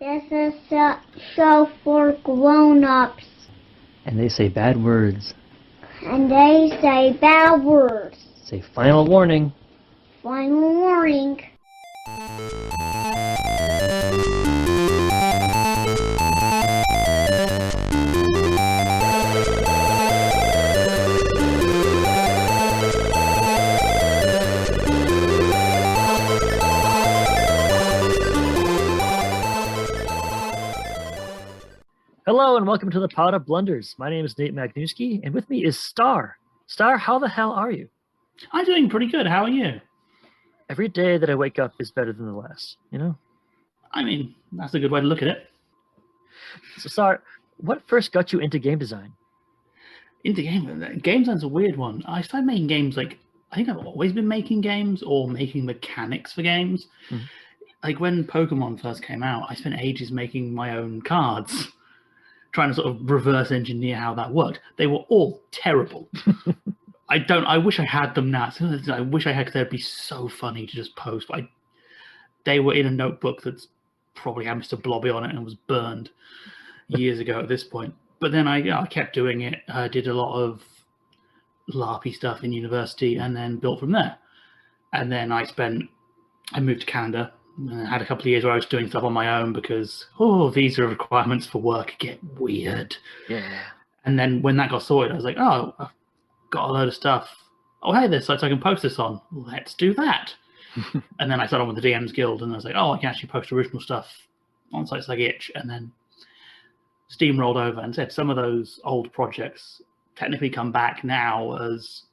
This is a show for grown-ups. And they say bad words. And they say bad words. Say final warning. Final warning. Hello and welcome to the Pot of Blunders. My name is Nate Magnuski, and with me is Star. Star, how the hell are you? I'm doing pretty good. How are you? Every day that I wake up is better than the last, you know? I mean, that's a good way to look at it. So, Star, what first got you into game design? Game design's a weird one. I started making games I think I've always been making games or making mechanics for games. Mhm. Like when Pokemon first came out, I spent ages making my own cards, trying to sort of reverse engineer how that worked. They were all terrible. I wish I had them now. I wish I had, because they'd be so funny to just post. But they were in a notebook that's probably had Mr. Blobby on it and was burned years ago at this point. But then I kept doing it. I did a lot of LARPy stuff in university and then built from there. And then I moved to Canada and I had a couple of years where I was doing stuff on my own because, visa requirements for work get weird. Yeah. And then when that got sorted, I was like, I've got a load of stuff. Oh, hey, there's sites I can post this on. Let's do that. And then I started on with the DMs Guild, and I was like, I can actually post original stuff on sites like Itch. And then Steam rolled over and said some of those old projects technically come back now as,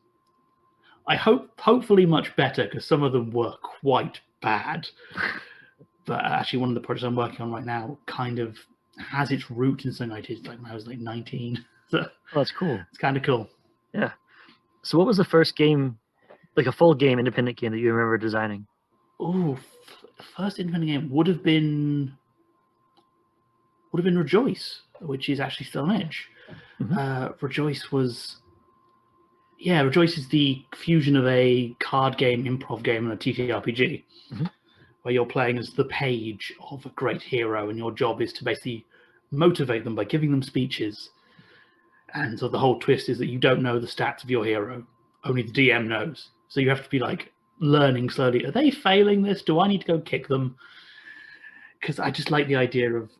hopefully much better, because some of them were quite bad. But actually, one of the projects I'm working on right now kind of has its root in something I did when I was 19. So that's cool. It's kind of cool. Yeah. So what was the first game, like a full game, independent game that you remember designing? First independent game would have been Rejoice, which is actually still on Edge. Mm-hmm. Rejoice is the fusion of a card game, improv game, and a TTRPG, mm-hmm. where you're playing as the page of a great hero, and your job is to basically motivate them by giving them speeches. And so the whole twist is that you don't know the stats of your hero. Only the DM knows. So you have to be learning slowly. Are they failing this? Do I need to go kick them? Because I just like the idea of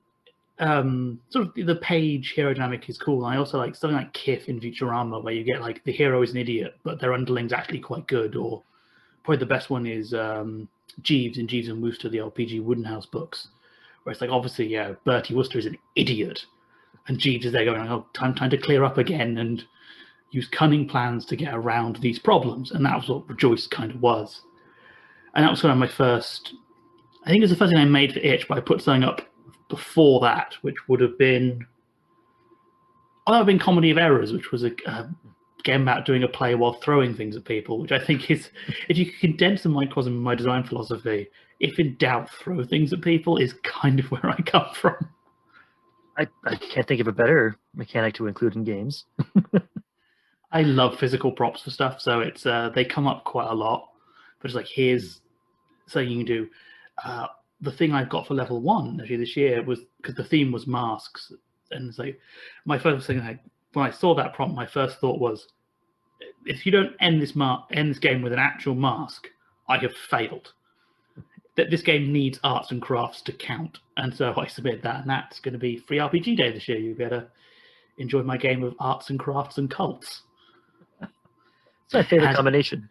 sort of the page hero dynamic is cool. And I also like something like Kith in Futurama, where you get the hero is an idiot, but their underling's actually quite good. Or probably the best one is Jeeves in Jeeves and Wooster, the LPG Woodenhouse books, where it's obviously, Bertie Wooster is an idiot. And Jeeves is there going, time to clear up again and use cunning plans to get around these problems. And that was what Rejoice kind of was. And that was kind of my first, I think it was the first thing I made for Itch, but I put something up before that, which would have been, Comedy of Errors, which was a game about doing a play while throwing things at people, which I think is, if you condense the microcosm of my design philosophy, if in doubt, throw things at people is kind of where I come from. I can't think of a better mechanic to include in games. I love physical props for stuff, so it's they come up quite a lot. But it's here's something you can do. The thing I've got for level 1 actually this year was, because the theme was masks, and it's my first thing when I saw that prompt, my first thought was, if you don't end this game with an actual mask, I have failed. That this game needs arts and crafts to count. And so I submitted that, and that's going to be free RPG Day this year. You better enjoy my game of arts and crafts and cults. It's my favorite combination.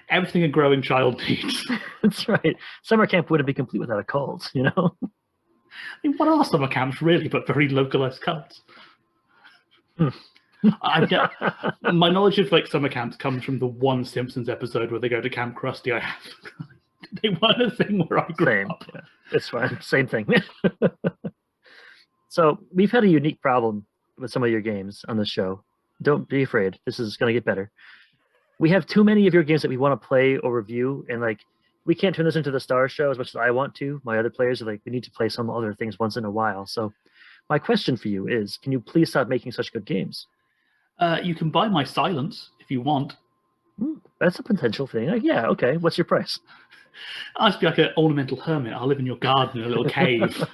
Everything a growing child needs. That's right. Summer camp wouldn't be complete without a cult, you know? I mean, what are summer camps really but very localized cults? My knowledge of summer camps comes from the one Simpsons episode where they go to Camp Krusty. I have. They weren't a thing where I grew up. Yeah, it's fine. Same thing. So we've had a unique problem with some of your games on this show. Don't be afraid. This is going to get better. We have too many of your games that we want to play or review, and we can't turn this into the Star Show as much as I want to. My other players are we need to play some other things once in a while. So my question for you is, can you please stop making such good games? You can buy my silence if you want. That's a potential thing. Yeah, okay. What's your price? I'll just be like an ornamental hermit. I'll live in your garden in a little cave.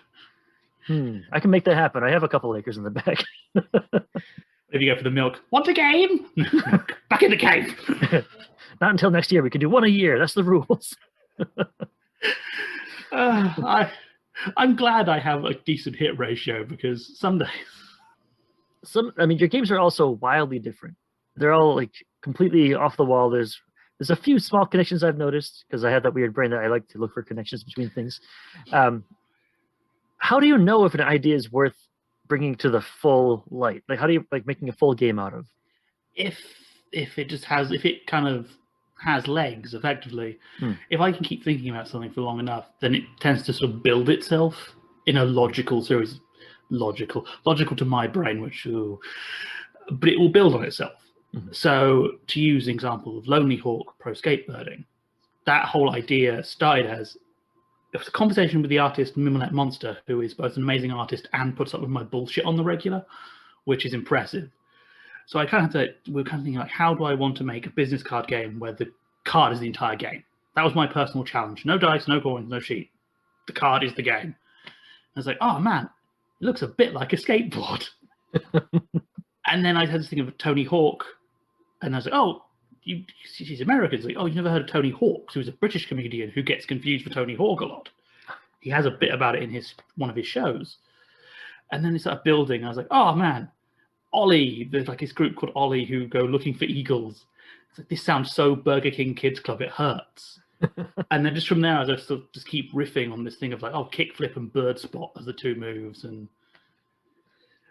I can make that happen. I have a couple acres in the back. If you go for the milk, want a game? Back in the cave. Not until next year. We can do one a year. That's the rules. I'm glad I have a decent hit ratio because some days. I mean, your games are also wildly different. They're all like completely off the wall. There's a few small connections I've noticed because I have that weird brain that I like to look for connections between things. How do you know if an idea is worth bringing to the full light? Like, how do you like making a full game out of? If it kind of has legs, effectively, if I can keep thinking about something for long enough, then it tends to sort of build itself in a logical series. Logical to my brain, but it will build on itself. So, to use an example of Lonely Hawk Pro Skateboarding, that whole idea started as it was a conversation with the artist Mimolette Monster, who is both an amazing artist and puts up with my bullshit on the regular, which is impressive. So we were kind of thinking like, how do I want to make a business card game where the card is the entire game? That was my personal challenge. No dice, no coins, no sheet. The card is the game. I was like, oh man, it looks a bit like a skateboard. And then I had this thing of Tony Hawk, and I was like, oh, she's American. It's like, oh, you never heard of Tony Hawk? Who's a British comedian who gets confused with Tony Hawk a lot. He has a bit about it in one of his shows. And then it started building. I was like, oh man, Ollie. There's like this group called Ollie who go looking for eagles. It's like, this sounds so Burger King Kids Club, it hurts. And then just from there, I just sort of just keep riffing on this thing of like, oh, kickflip and bird spot as the two moves, and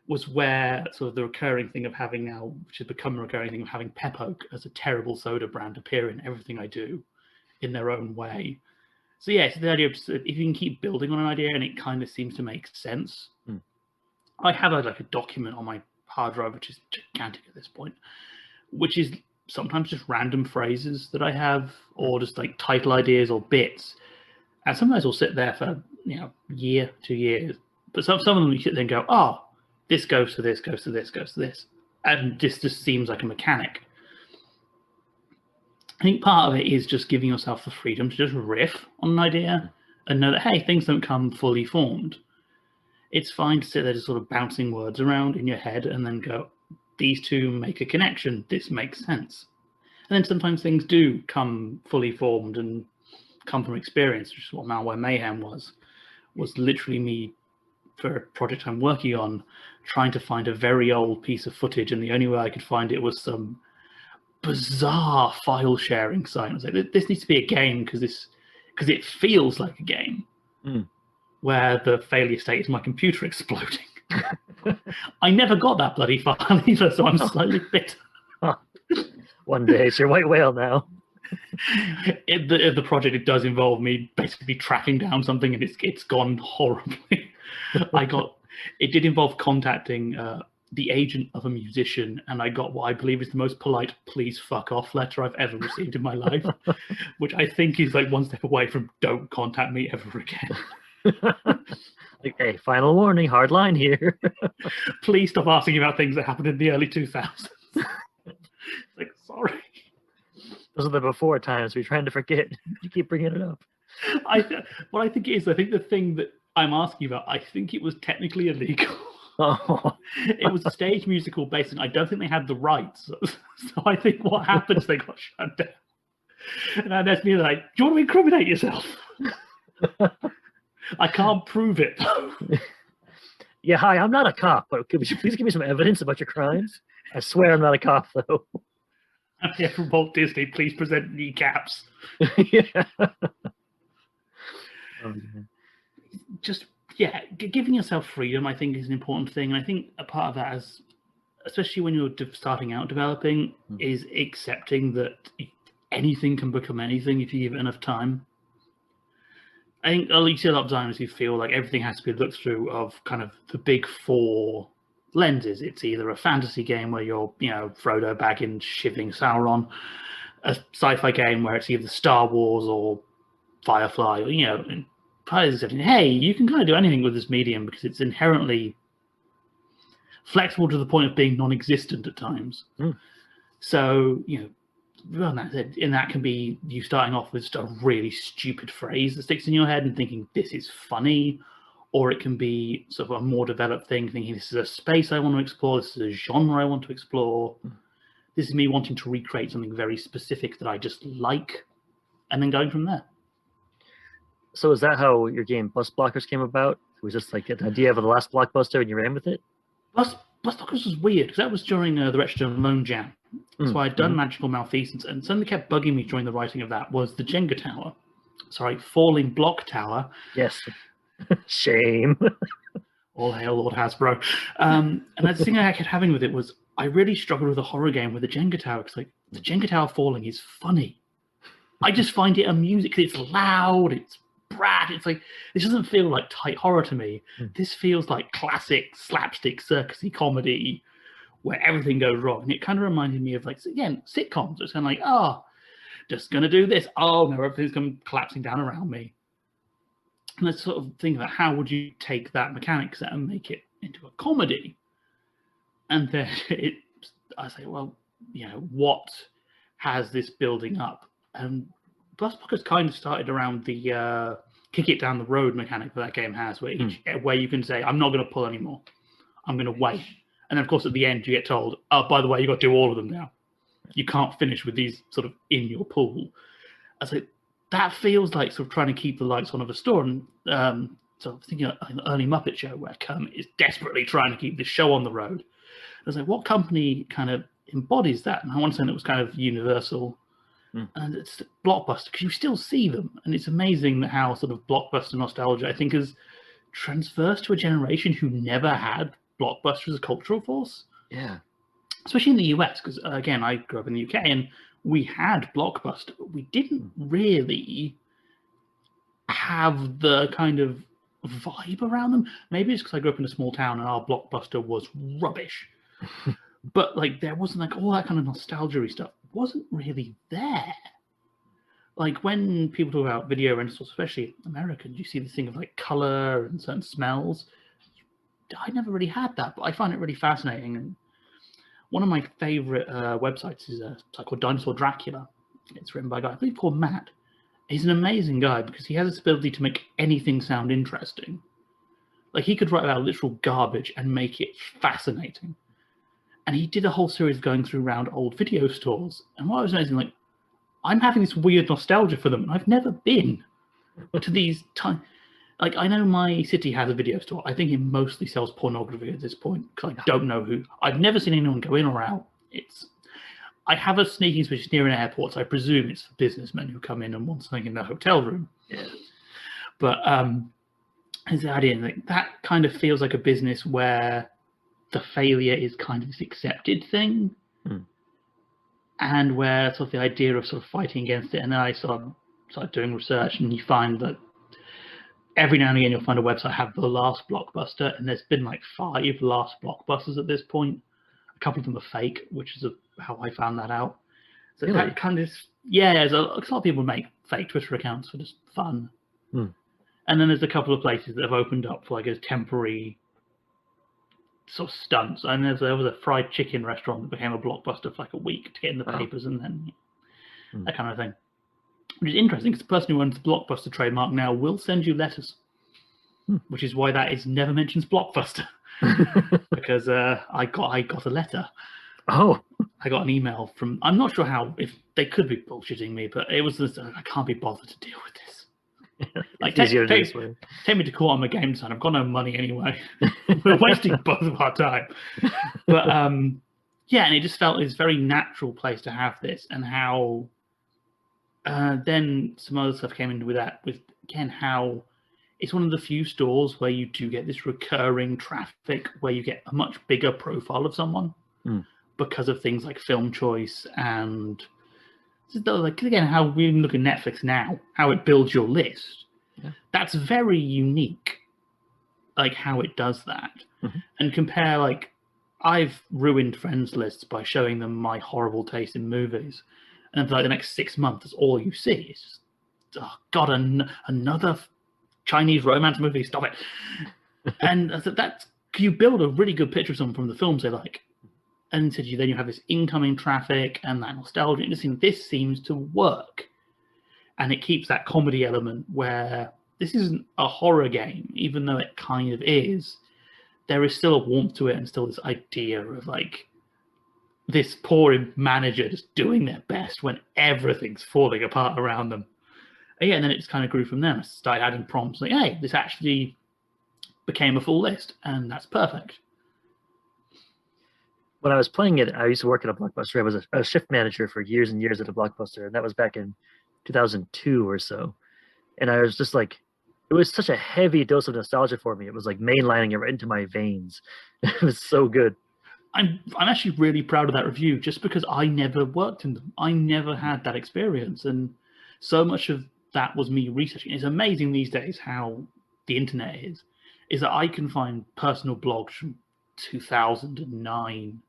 was where sort of the recurring thing of having now, which has become a recurring thing of having Pep Oak as a terrible soda brand appear in everything I do in their own way. So yeah, it's the idea of just, if you can keep building on an idea and it kind of seems to make sense. I have a document on my hard drive, which is gigantic at this point, which is sometimes just random phrases that I have, or just like title ideas or bits. And sometimes will sit there for, year, 2 years. But some of them you sit there and go, oh, this goes to this, goes to this, goes to this. And this just seems like a mechanic. I think part of it is just giving yourself the freedom to just riff on an idea and know that, hey, things don't come fully formed. It's fine to sit there just sort of bouncing words around in your head and then go, these two make a connection. This makes sense. And then sometimes things do come fully formed and come from experience, which is what Malware Mayhem was literally me, for a project I'm working on, trying to find a very old piece of footage, and the only way I could find it was some bizarre file sharing site. I was like, this needs to be a game because it feels like a game where the failure state is my computer exploding. I never got that bloody file either, so I'm slightly bitter. One day it's your white whale now. The project, it does involve me basically tracking down something, and it's gone horribly. It did involve contacting the agent of a musician, and I got what I believe is the most polite "please fuck off" letter I've ever received in my life, which I think is like one step away from "don't contact me ever again." Like, hey, final warning, hard line here. Please stop asking about things that happened in the early 2000s. Like, sorry. Those are the before times. We're trying to forget. You keep bringing it up. What I think is, I think the thing that I'm asking about, I think it was technically illegal. Oh. It was a stage musical based on, I don't think they had the rights. So I think what happens, they got shut down. And that's me like, do you want to incriminate yourself? I can't prove it. Yeah, hi, I'm not a cop, but could you please give me some evidence about your crimes? I swear I'm not a cop, though. I'm here from Walt Disney. Please present kneecaps. Yeah. Just, giving yourself freedom, I think, is an important thing. And I think a part of that is, especially when you're starting out developing, is accepting that anything can become anything if you give it enough time. I think you see a lot of designers who feel like everything has to be looked through of kind of the big four lenses. It's either a fantasy game where you're, Frodo Baggins shivving Sauron, a sci-fi game where it's either Star Wars or Firefly, or, and hey, you can kind of do anything with this medium because it's inherently flexible to the point of being non-existent at times. So, and that can be you starting off with just a really stupid phrase that sticks in your head and thinking this is funny, or it can be sort of a more developed thing, thinking this is a space I want to explore, this is a genre I want to explore. This is me wanting to recreate something very specific that I just like, and then going from there. So is that how your game Bus Blockers came about? It was just like an idea of the last blockbuster and you ran with it? Bus Blockers was weird, because that was during the Wretched and Alone Jam. So I'd done Magical Malfeasance, and something that kept bugging me during the writing of that was the Jenga Tower. Sorry, Falling Block Tower. Yes. Shame. All hail Lord Hasbro. And the thing I kept having with it was I really struggled with a horror game with the Jenga Tower, because like the Jenga Tower falling is funny. I just find it amusing because it's loud, it's brat. It's like, this doesn't feel like tight horror to me. This feels like classic slapstick circusy comedy where everything goes wrong. And it kind of reminded me of, like, again, sitcoms. It's kind of like, oh, just going to do this. Oh, no, everything's collapsing down around me. And let's sort of think about how would you take that mechanic set and make it into a comedy? And then I say, well, you know, what has this building up? And Bus Blockers kind of started around the kick it down the road mechanic that game has, where you can say, I'm not going to pull anymore. I'm going to wait. And then, of course, at the end, you get told, oh, by the way, you've got to do all of them now. You can't finish with these sort of in your pool. I was like, that feels like sort of trying to keep the lights on of a store. And so I'm thinking of an early Muppet Show where Kermit is desperately trying to keep this show on the road. I was like, what company kind of embodies that? And I want to say it was kind of Universal. And it's Blockbuster, because you still see them. And it's amazing how sort of Blockbuster nostalgia, I think, has transversed to a generation who never had Blockbuster as a cultural force. Yeah. Especially in the US, because, again, I grew up in the UK, and we had Blockbuster, but we didn't really have the kind of vibe around them. Maybe it's because I grew up in a small town and our Blockbuster was rubbish. But like there wasn't like all that kind of nostalgia-y stuff wasn't really there. Like when people talk about video rentals, especially Americans, you see this thing of like color and certain smells. I never really had that, but I find it really fascinating. And one of my favorite websites is a site called Dinosaur Dracula. It's written by a guy, I believe, called Matt. He's an amazing guy because he has this ability to make anything sound interesting. Like he could write about literal garbage and make it fascinating. And he did a whole series going through around old video stores. And what I was amazing, like, I'm having this weird nostalgia for them. And I've never been to these times. Like, I know my city has a video store. I think it mostly sells pornography at this point because I don't know who. I've never seen anyone go in or out. I have a sneaking suspicion near an airport, so I presume it's for businessmen who come in and want something in their hotel room. Yeah. But the idea like, that kind of feels like a business where the failure is kind of this accepted thing, and where sort of the idea of sort of fighting against it. And then I started doing research, and you find that every now and again you'll find a website have the last Blockbuster, and there's been like 5 last Blockbusters at this point. A couple of them are fake, which is how I found that out. So really? That kind of there's a lot of people make fake Twitter accounts for just fun, and then there's a couple of places that have opened up for like a temporary sort of stunts. And there was a fried chicken restaurant that became a Blockbuster for like a week to get in the papers, and then that kind of thing. Which is interesting because the person who owns the Blockbuster trademark now will send you letters, which is why that is never mentions Blockbuster. Because I got a letter. Oh, I got an email from, I'm not sure how, if they could be bullshitting me, but it was this, I can't be bothered to deal with this. Like, take me to court on my game design. I've got no money anyway. We're wasting both of our time. But yeah, and it just felt it's a very natural place to have this, and how then some other stuff came into with that, with again how it's one of the few stores where you do get this recurring traffic, where you get a much bigger profile of someone because of things like film choice and like again how we look at Netflix now, how it builds your list. That's very unique, like how it does that. And compare, like, I've ruined friends lists by showing them my horrible taste in movies, and for like the next 6 months, that's all you see. It's just, oh god, another Chinese romance movie, stop it. And that's you build a really good picture of someone from the films they like, and then you have this incoming traffic and that nostalgia, and this seems to work, and it keeps that comedy element where this isn't a horror game, even though it kind of is. There is still a warmth to it, and still this idea of like this poor manager just doing their best when everything's falling apart around them. And yeah, and then it just kind of grew from there. I started adding prompts like, hey, this actually became a full list, and that's perfect. When I was playing it, I used to work at a Blockbuster. I was a shift manager for years and years at a Blockbuster, and that was back in 2002 or so. And I was just like, it was such a heavy dose of nostalgia for me. It was like mainlining it right into my veins. It was so good. I'm actually really proud of that review, just because I never worked in them. I never had that experience, and so much of that was me researching. It's amazing these days how the internet is that I can find personal blogs from 2009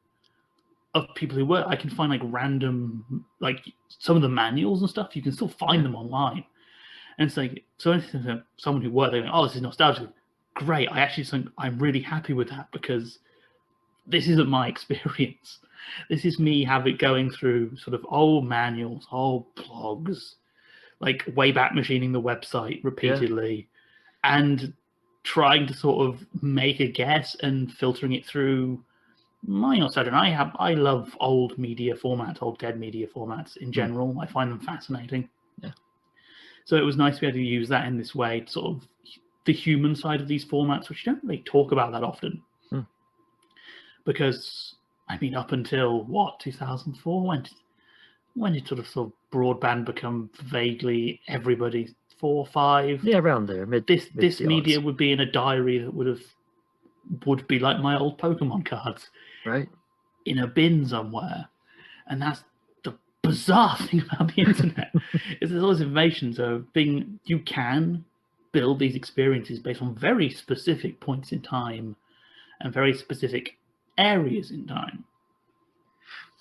of people who work. I can find like random, like some of the manuals and stuff. You can still find them online, and it's like, so someone who worked, they're like, oh, this is nostalgic. Great. I'm really happy with that, because this isn't my experience. This is me going through sort of old manuals, old blogs, like Wayback Machining the website repeatedly, and trying to sort of make a guess and filtering it through my nostalgia. I love old media formats, old dead media formats in general. I find them fascinating. Yeah. So it was nice to be able to use that in this way, sort of the human side of these formats, which you don't really talk about that often. Because, I mean, up until, 2004? When did sort of broadband become vaguely everybody's 4, 5? Yeah, around there. This media would be in a diary that would be like my old Pokemon cards. Right. In a bin somewhere. And that's the bizarre thing about the internet. Is there's all this information. So you can build these experiences based on very specific points in time and very specific areas in time.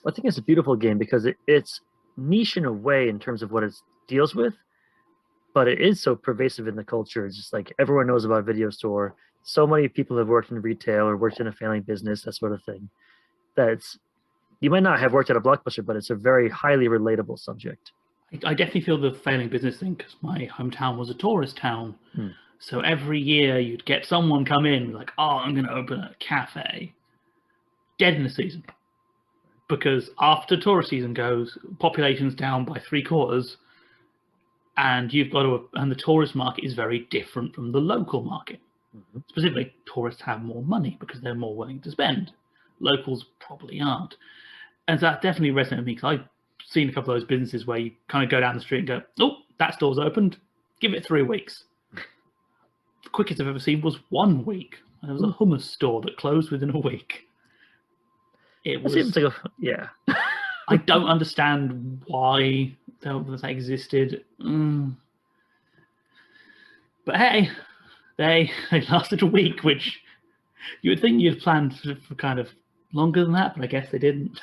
I think it's a beautiful game because it's niche in a way in terms of what it deals with, but it is so pervasive in the culture. It's just like everyone knows about a video store. So many people have worked in retail or worked in a family business, that sort of thing. You might not have worked at a Blockbuster, but it's a very highly relatable subject. I definitely feel the failing business thing, because my hometown was a tourist town. So every year you'd get someone come in like, oh, I'm going to open a cafe. Dead in the season, because after tourist season goes, population's down by 3/4, and and the tourist market is very different from the local market. Specifically, tourists have more money because they're more willing to spend. Locals probably aren't, and that definitely resonated with me, because I've seen a couple of those businesses where you kind of go down the street and go, oh, that store's opened, give it 3 weeks. The quickest I've ever seen was 1 week. There was a hummus store that closed within a week. It seems like I don't understand why that existed. But hey, they lasted a week, which you would think you'd planned for kind of longer than that, but I guess they didn't.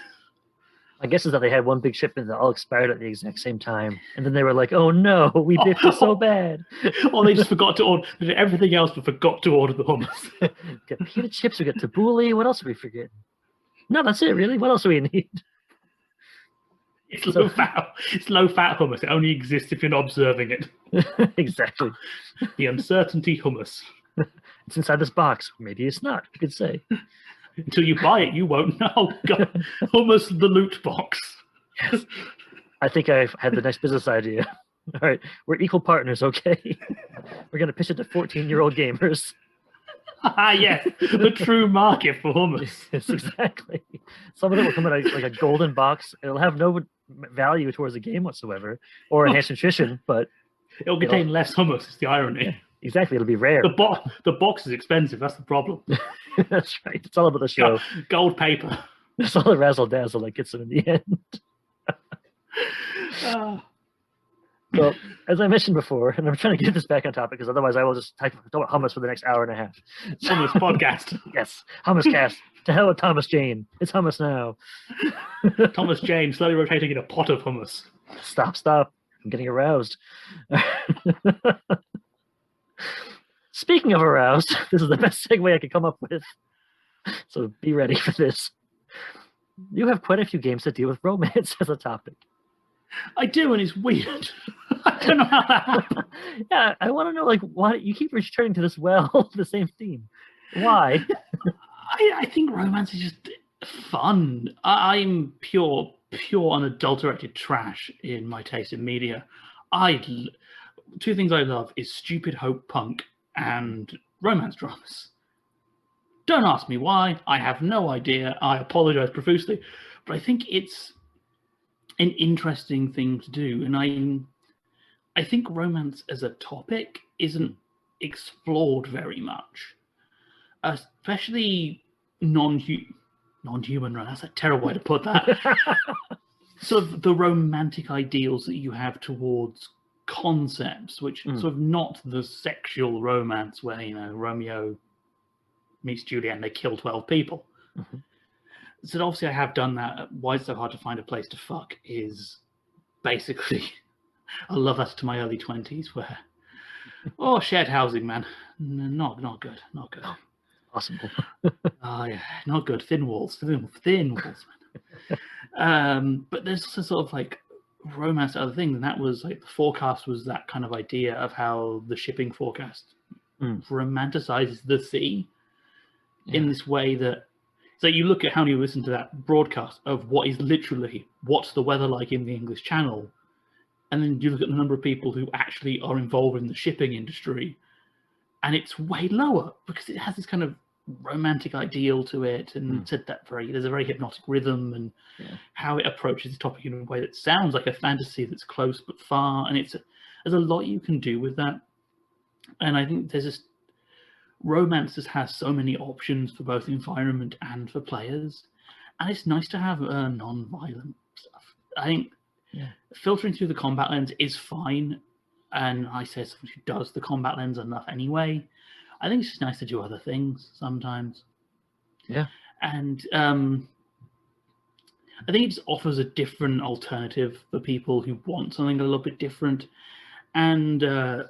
I guess is that they had one big shipment that all expired at the exact same time, and then they were like, "Oh no, we biffed it so bad." Or they just forgot to order. They did everything else, but forgot to order the hummus. Got pita chips. We got tabbouleh. What else are we forgetting? No, that's it. Really, what else do we need? It's low fat. It's low fat hummus. It only exists if you're not observing it. Exactly. The uncertainty hummus. It's inside this box. Maybe it's not. You could say. Until you buy it, you won't know. God. Hummus, the loot box. Yes. I think I've had the next business idea. All right, we're equal partners, okay? We're gonna pitch it to 14-year-old gamers. Yes, the true market for hummus. Yes, exactly. Some of them will come in like a golden box. It'll have no value towards the game whatsoever, or enhanced nutrition, but it'll contain less hummus. Is the irony. Yeah, exactly, it'll be rare. The box is expensive. That's the problem. That's right. It's all about the show. Gold paper. That's all the razzle dazzle that gets them in the end. Well, as I mentioned before, and I'm trying to get this back on topic because otherwise I will just talk about hummus for the next hour and a half. Hummus podcast. Yes, hummus cast. To hell with Thomas Jane. It's hummus now. Thomas Jane slowly rotating in a pot of hummus. Stop. I'm getting aroused. Speaking of aroused, this is the best segue I could come up with. So be ready for this. You have quite a few games that deal with romance as a topic. I do, and it's weird. I don't know how that happened. Yeah, I want to know, like, why you keep returning to this the same theme. Why? I think romance is just fun. I'm pure unadulterated trash in my taste in media. Two things I love is stupid hope punk and romance dramas. Don't ask me why. I have no idea. I apologize profusely, but I think it's an interesting thing to do, and I think romance as a topic isn't explored very much, especially non-human. That's a terrible way to put that. Sort of the romantic ideals that you have towards concepts, which sort of not the sexual romance where Romeo meets Juliet and they kill 12 people. Mm-hmm. So obviously I have done that. Why it's so hard to find a place to fuck is basically I love that to my early 20s where shared housing, man, not good. Possible. Oh yeah, not good. Thin walls, man. But there's also sort of like romance to other things, and that was like the forecast was that kind of idea of how the shipping forecast romanticizes the sea in this way that so you look at how you listen to that broadcast of what is literally what's the weather like in the English Channel, and then you look at the number of people who actually are involved in the shipping industry, and it's way lower because it has this kind of romantic ideal to it, and said that there's a very hypnotic rhythm, and how it approaches the topic in a way that sounds like a fantasy that's close but far, and there's a lot you can do with that. And I think there's this romance just has so many options for both environment and for players, and it's nice to have non-violent stuff. I think filtering through the combat lens is fine, and I say someone who does the combat lens enough anyway. I think it's just nice to do other things sometimes. Yeah. And I think it just offers a different alternative for people who want something a little bit different. And I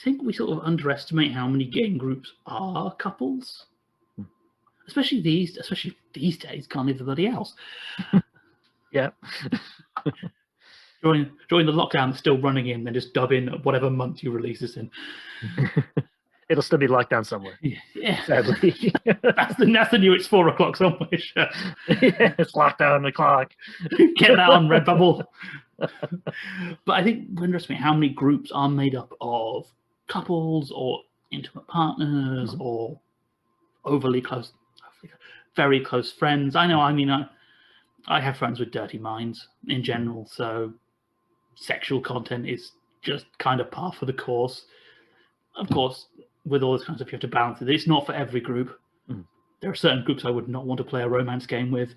think we sort of underestimate how many game groups are couples. Especially these days, can't leave the bloody house. Yeah. During the lockdown, it's still running in, then just dub in whatever month you release this in. It'll still be locked down somewhere. Yeah. Sadly. that's the new it's 4 o'clock somewhere. It's locked down the clock. Get that on Redbubble. But I think we underestimate how many groups are made up of couples or intimate partners or very close friends. I know, I have friends with dirty minds in general, so sexual content is just kind of par for the course. Of course, with all this kind of stuff, you have to balance it. It's not for every group. There are certain groups I would not want to play a romance game with,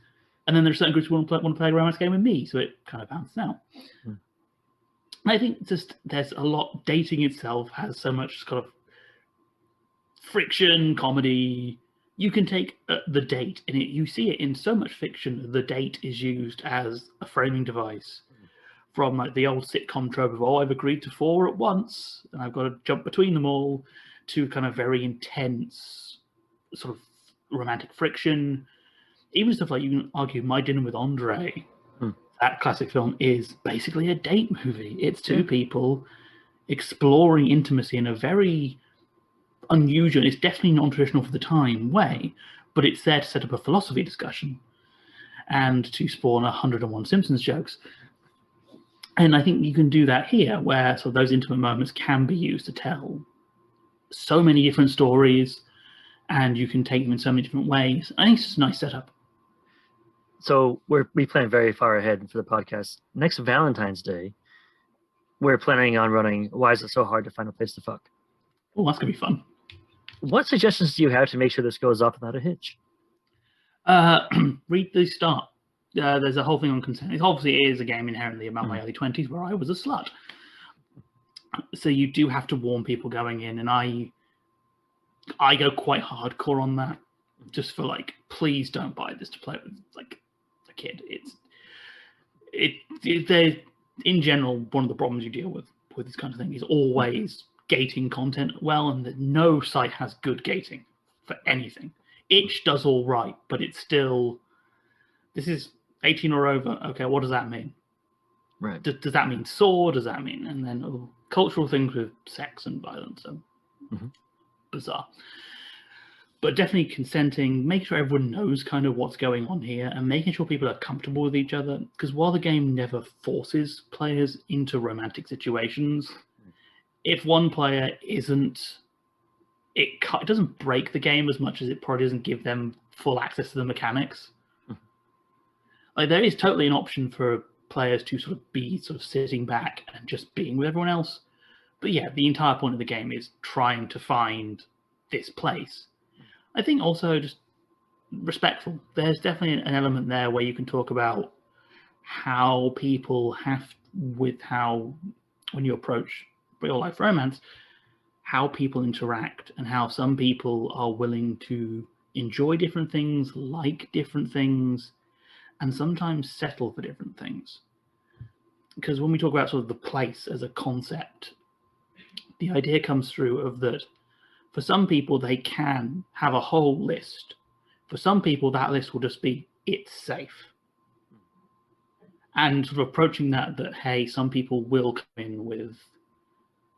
and then there are certain groups who want to play a romance game with me, so it kind of balances out. I think just there's a lot. Dating itself has so much kind of friction, comedy. You can take the date, and you see it in so much fiction. The date is used as a framing device, from like the old sitcom trope of I've agreed to 4 at once, and I've got to jump between them all, to kind of very intense sort of romantic friction. Even stuff like you can argue My Dinner with Andre. That classic film is basically a date movie. It's two people exploring intimacy in a very unusual, it's definitely non-traditional for the time way, but it's there to set up a philosophy discussion and to spawn 101 Simpsons jokes. And I think you can do that here, where so those intimate moments can be used to tell so many different stories, and you can take them in so many different ways. I think it's just a nice setup. So we plan very far ahead for the podcast. Next Valentine's Day, we're planning on running Why Is It So Hard to Find a Place to Fuck? Oh, that's going to be fun. What suggestions do you have to make sure this goes off without a hitch? Read the start. There's a whole thing on consent. Obviously, it is a game inherently about my early 20s where I was a slut. So you do have to warn people going in, and I go quite hardcore on that, just for like, please don't buy this to play with like a kid. They in general, one of the problems you deal with this kind of thing is always gating content well, and that no site has good gating for anything. Itch does all right, but it's still, this is 18 or over. Okay, what does that mean? Right. Does that mean sword? Does that mean, and then cultural things with sex and violence? So bizarre. But definitely consenting, making sure everyone knows kind of what's going on here, and making sure people are comfortable with each other. Because while the game never forces players into romantic situations, if one player isn't, it doesn't break the game as much as it probably doesn't give them full access to the mechanics. Like, there is totally an option for players to sort of be sort of sitting back and just being with everyone else. But yeah, the entire point of the game is trying to find this place. I think also just respectful. There's definitely an element there where you can talk about how people when you approach real life romance, how people interact and how some people are willing to enjoy different things, like different things, and sometimes settle for different things. Because when we talk about sort of the place as a concept, the idea comes through of that for some people, they can have a whole list. For some people, that list will just be, it's safe. And sort of approaching that, hey, some people will come in with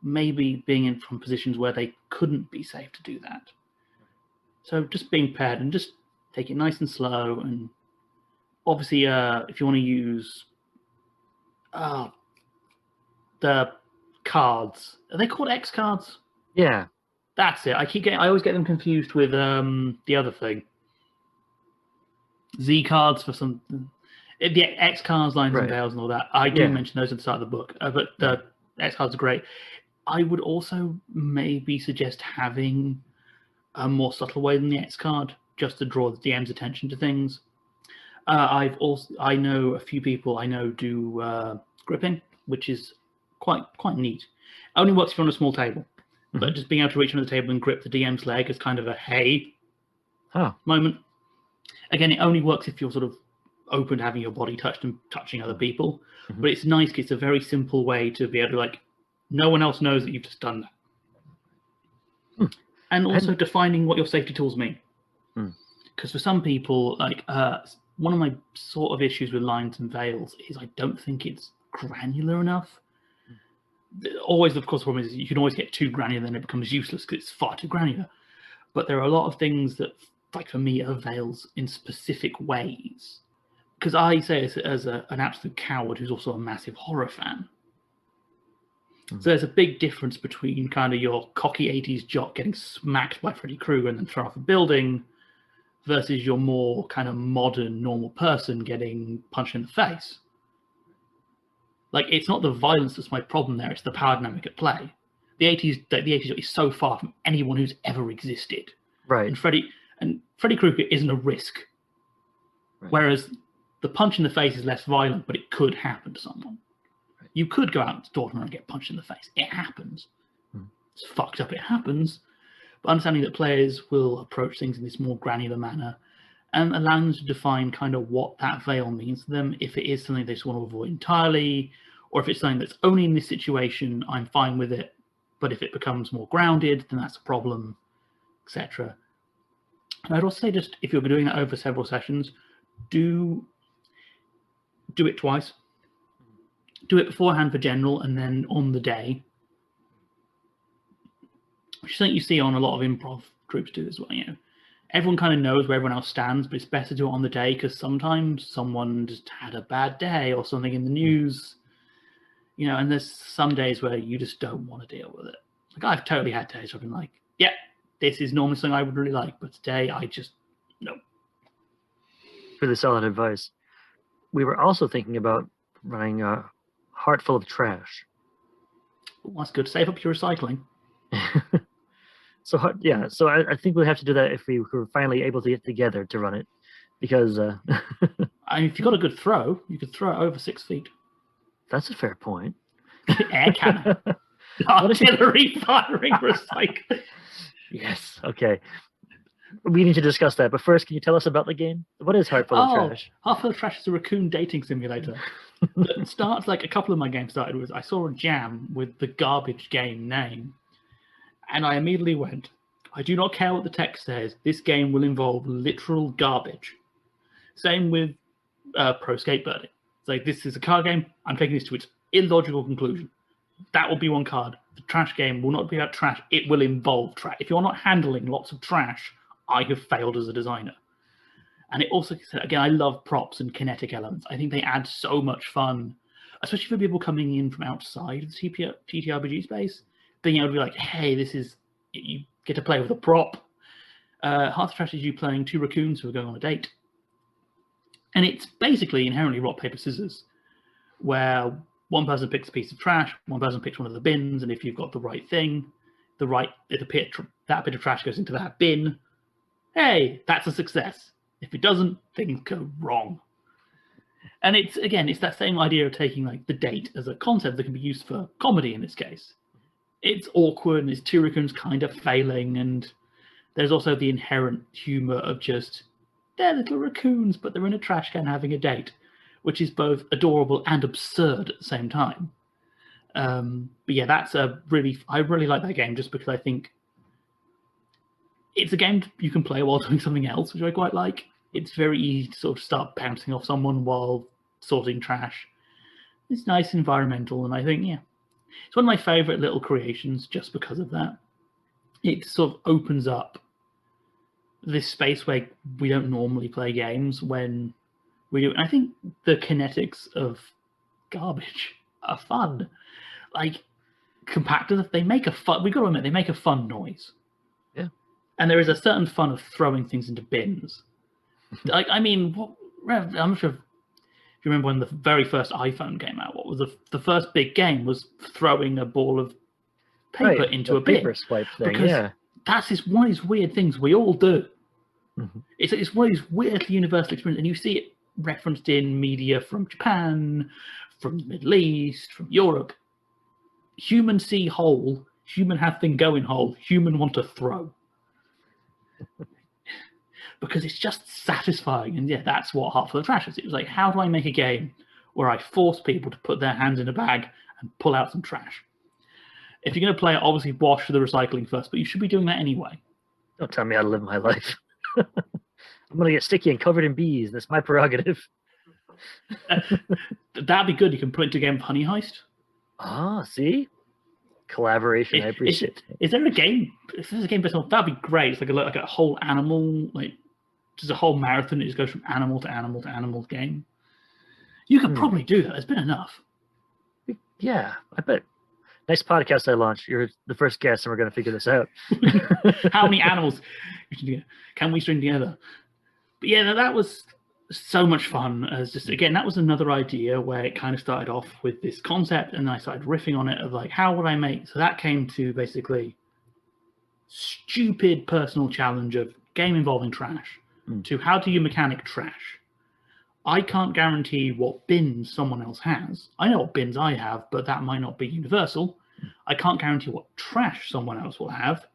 maybe being in from positions where they couldn't be safe to do that. So just being paired and just take it nice and slow. And obviously, if you want to use the cards, are they called X cards? Yeah. That's it. I always get them confused with the other thing. Z cards for some, the X cards, lines and veils and all that. I do mention those at the start of the book, but the X cards are great. I would also maybe suggest having a more subtle way than the X card, just to draw the DM's attention to things. I know a few people I know do gripping, which is quite neat. Only works if you're on a small table. But just being able to reach under the table and grip the DM's leg is kind of a hey moment. Again, it only works if you're sort of open to having your body touched and touching other people. But it's nice because it's a very simple way to be able to, like, no one else knows that you've just done that. And also defining what your safety tools mean. Because for some people, like, one of my sort of issues with lines and veils is I don't think it's granular enough. Always, of course, the problem is you can always get too granular and it becomes useless because it's far too granular. But there are a lot of things that, like, for me, are veils in specific ways. Because I say it as an absolute coward who's also a massive horror fan. So there's a big difference between kind of your cocky 80s jock getting smacked by Freddy Krueger and then thrown off a building versus your more kind of modern, normal person getting punched in the face. Like, it's not the violence that's my problem there, it's the power dynamic at play. The 80s is so far from anyone who's ever existed. Right. And Freddy Krueger isn't a risk. Right. Whereas the punch in the face is less violent, but it could happen to someone. Right. You could go out to Dortmund and get punched in the face. It happens. It's fucked up, it happens. But understanding that players will approach things in this more granular manner and allowing them to define kind of what that veil means to them. If it is something they just want to avoid entirely, or if it's something that's only in this situation, I'm fine with it. But if it becomes more grounded, then that's a problem, etc. And I'd also say, just if you're doing that over several sessions, do it twice. Do it beforehand for general and then on the day. Which is something you see on a lot of improv groups do as well, you know. Everyone kind of knows where everyone else stands, but it's better to do it on the day because sometimes someone just had a bad day or something in the news, you know, and there's some days where you just don't want to deal with it. Like, I've totally had days where I've been like, yeah, this is normally something I would really like, but today I just, no. Really solid advice. We were also thinking about running a Heart Full of Trash. Well, that's good. Save up your recycling. So I think we'll have to do that if we were finally able to get together to run it, because I mean, if you've got a good throw, you could throw it over 6 feet. That's a fair point. Air cannon, artillery firing, recycling. Yes. Okay. We need to discuss that, but first, can you tell us about the game? What is Heart Full of Trash? Heart Full of Trash is a raccoon dating simulator. It starts like a couple of my games started with. I saw a jam with the garbage game name. And I immediately went, I do not care what the text says. This game will involve literal garbage. Same with pro skateboarding. It's like, this is a card game. I'm taking this to its illogical conclusion. That will be one card. The trash game will not be about trash. It will involve trash. If you're not handling lots of trash, I have failed as a designer. And it also, again, I love props and kinetic elements. I think they add so much fun, especially for people coming in from outside of the TTRPG space. Being able to be like, hey, this is, you get to play with a prop. Hearthstone Strategy, you playing 2 raccoons who are going on a date. And it's basically inherently rock, paper, scissors, where one person picks a piece of trash, one person picks one of the bins, and if you've got the right thing, that bit of trash goes into that bin, hey, that's a success. If it doesn't, things go wrong. And it's that same idea of taking like the date as a concept that can be used for comedy in this case. It's awkward and it's 2 raccoons kind of failing, and there's also the inherent humor of just, they're little raccoons, but they're in a trash can having a date, which is both adorable and absurd at the same time. But yeah, I really like that game just because I think it's a game you can play while doing something else, which I quite like. It's very easy to sort of start bouncing off someone while sorting trash. It's nice, environmental, and I think, yeah, it's one of my favorite little creations just because of that. It sort of opens up this space where we don't normally play games when we do. And I think the kinetics of garbage are fun. Like, compactors, they make a fun, we've got to admit, they make a fun noise. Yeah. And there is a certain fun of throwing things into bins. Like, I mean, I'm not sure if you remember when the very first iPhone came out. What was the first big game was throwing a ball of paper into a bin. Paper swipe thing, because yeah. That's one of these weird things we all do. Mm-hmm. It's one of these weird universal experiences, and you see it referenced in media from Japan, from the Middle East, from Europe. Human see hole, human have thing going hole, human want to throw. Because it's just satisfying, and yeah, that's what Heart for the Trash is. It was like, how do I make a game where I force people to put their hands in a bag and pull out some trash? If you're going to play it, obviously wash the recycling first, but you should be doing that anyway. Don't tell me how to live my life. I'm going to get sticky and covered in bees. That's my prerogative. That'd be good. You can put it into a game of Honey Heist. Ah, see? Collaboration, I appreciate it. Is there a game? If there's a game based on, that'd be great. It's like a whole animal, like just a whole marathon. It just goes from animal to animal to animal game. You could probably do that. There's been enough. Yeah, I bet. Nice podcast I launched. You're the first guest, and we're going to figure this out. How many animals can we string together? But yeah, that was so much fun. As just, again, that was another idea where it kind of started off with this concept, and I started riffing on it of like, how would I make? So that came to basically stupid personal challenge of game involving trash to how do you mechanic trash? I can't guarantee what bins someone else has. I know what bins I have, but that might not be universal. I can't guarantee what trash someone else will have.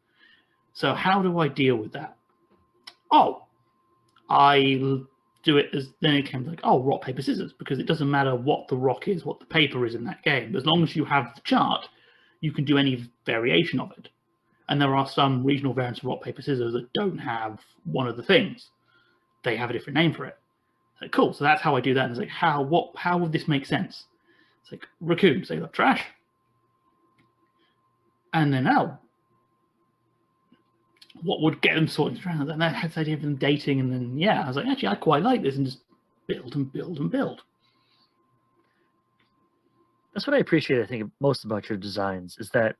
So how do I deal with that? Oh, I do it as, then it came like, oh, rock, paper, scissors, because it doesn't matter what the rock is, what the paper is in that game. As long as you have the chart, you can do any variation of it. And there are some regional variants of rock, paper, scissors that don't have one of the things. They have a different name for it. Like, cool, so that's how I do that. And it's like, how would this make sense? It's like, raccoons, they love trash. And then, what would get them sorted around? And I had this idea of them dating, and then, yeah, I was like, actually, I quite like this, and just build and build and build. That's what I appreciate, I think, most about your designs, is that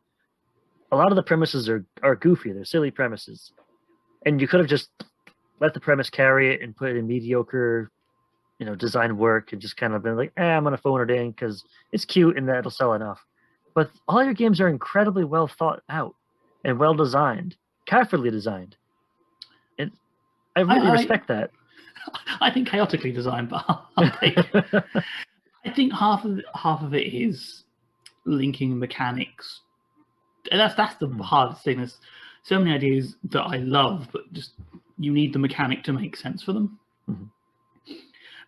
a lot of the premises are goofy. They're silly premises. And you could have just let the premise carry it and put it in mediocre, design work and just kind of been like, I'm going to phone it in because it's cute and that'll sell enough. But all your games are incredibly well thought out and well designed, carefully designed. And I really respect that. I think chaotically designed, but I think half of it is linking mechanics. And that's the hardest thing. There's so many ideas that I love, but just you need the mechanic to make sense for them. Mm-hmm.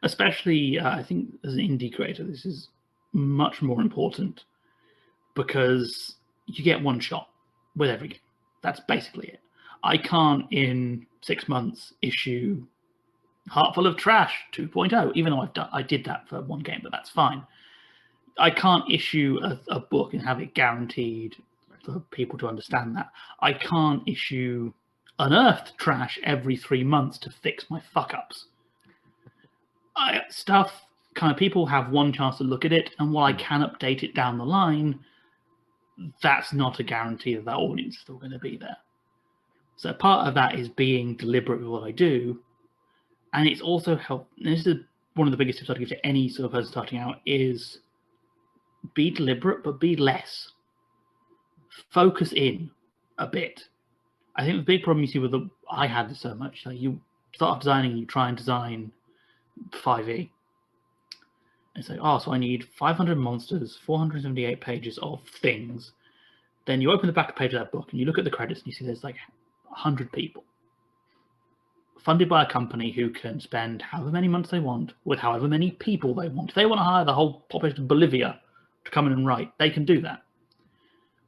Especially, I think as an indie creator, this is much more important because you get one shot with every game. That's basically it. I can't, in 6 months, issue Heart Full of Trash 2.0, even though I did that for one game, but that's fine. I can't issue a book and have it guaranteed for people to understand that. I can't issue unearthed trash every 3 months to fix my fuck ups. Stuff kind of people have one chance to look at it, and while I can update it down the line, that's not a guarantee that audience is still going to be there. So part of that is being deliberate with what I do, and it's also this is one of the biggest tips I'd give to any sort of person starting out is be deliberate, but be less. Focus in a bit. I think the big problem you see with I had this so much, like you start off designing and you try and design 5e. It's like, oh, so I need 500 monsters, 478 pages of things. Then you open the back page of that book and you look at the credits and you see there's like 100 people funded by a company who can spend however many months they want with however many people they want. If they want to hire the whole population of Bolivia to come in and write, they can do that.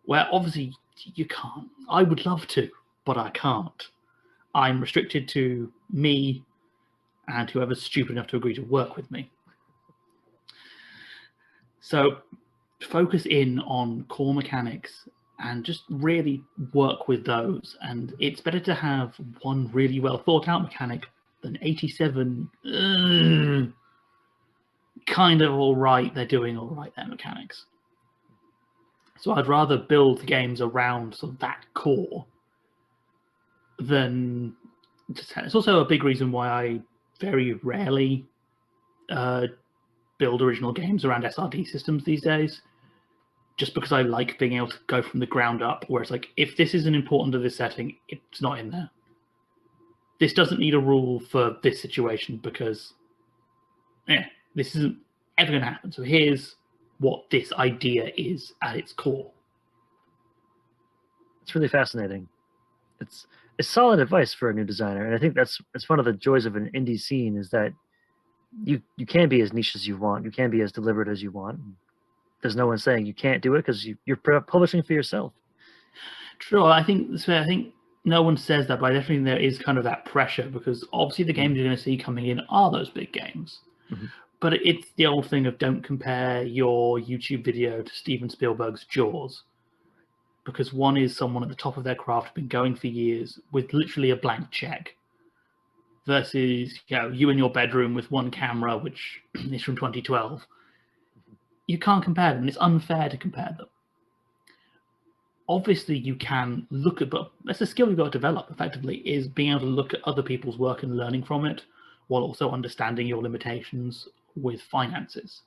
Where obviously you can't. I would love to, but I can't. I'm restricted to me and whoever's stupid enough to agree to work with me. So focus in on core mechanics and just really work with those. And it's better to have one really well thought out mechanic than 87 kind of all right, they're doing all right, their mechanics. So I'd rather build games around sort of that core than just. It's also a big reason why I very rarely build original games around SRD systems these days, just because I like being able to go from the ground up, where it's like, if this isn't important to this setting, it's not in there. This doesn't need a rule for this situation because this isn't ever going to happen. So here's what this idea is at its core. It's really fascinating. It's solid advice for a new designer, and I think that's one of the joys of an indie scene is that you can be as niche as you want, you can be as deliberate as you want. There's no one saying you can't do it because you're publishing for yourself. True, I think no one says that, but I definitely think there is kind of that pressure because obviously the games you're going to see coming in are those big games. Mm-hmm. But it's the old thing of don't compare your YouTube video to Steven Spielberg's Jaws, because one is someone at the top of their craft, been going for years with literally a blank check, versus you in your bedroom with one camera, which is from 2012. You can't compare them. It's unfair to compare them. Obviously, you can look at, but that's a skill you've got to develop effectively, is being able to look at other people's work and learning from it, while also understanding your limitations with finances.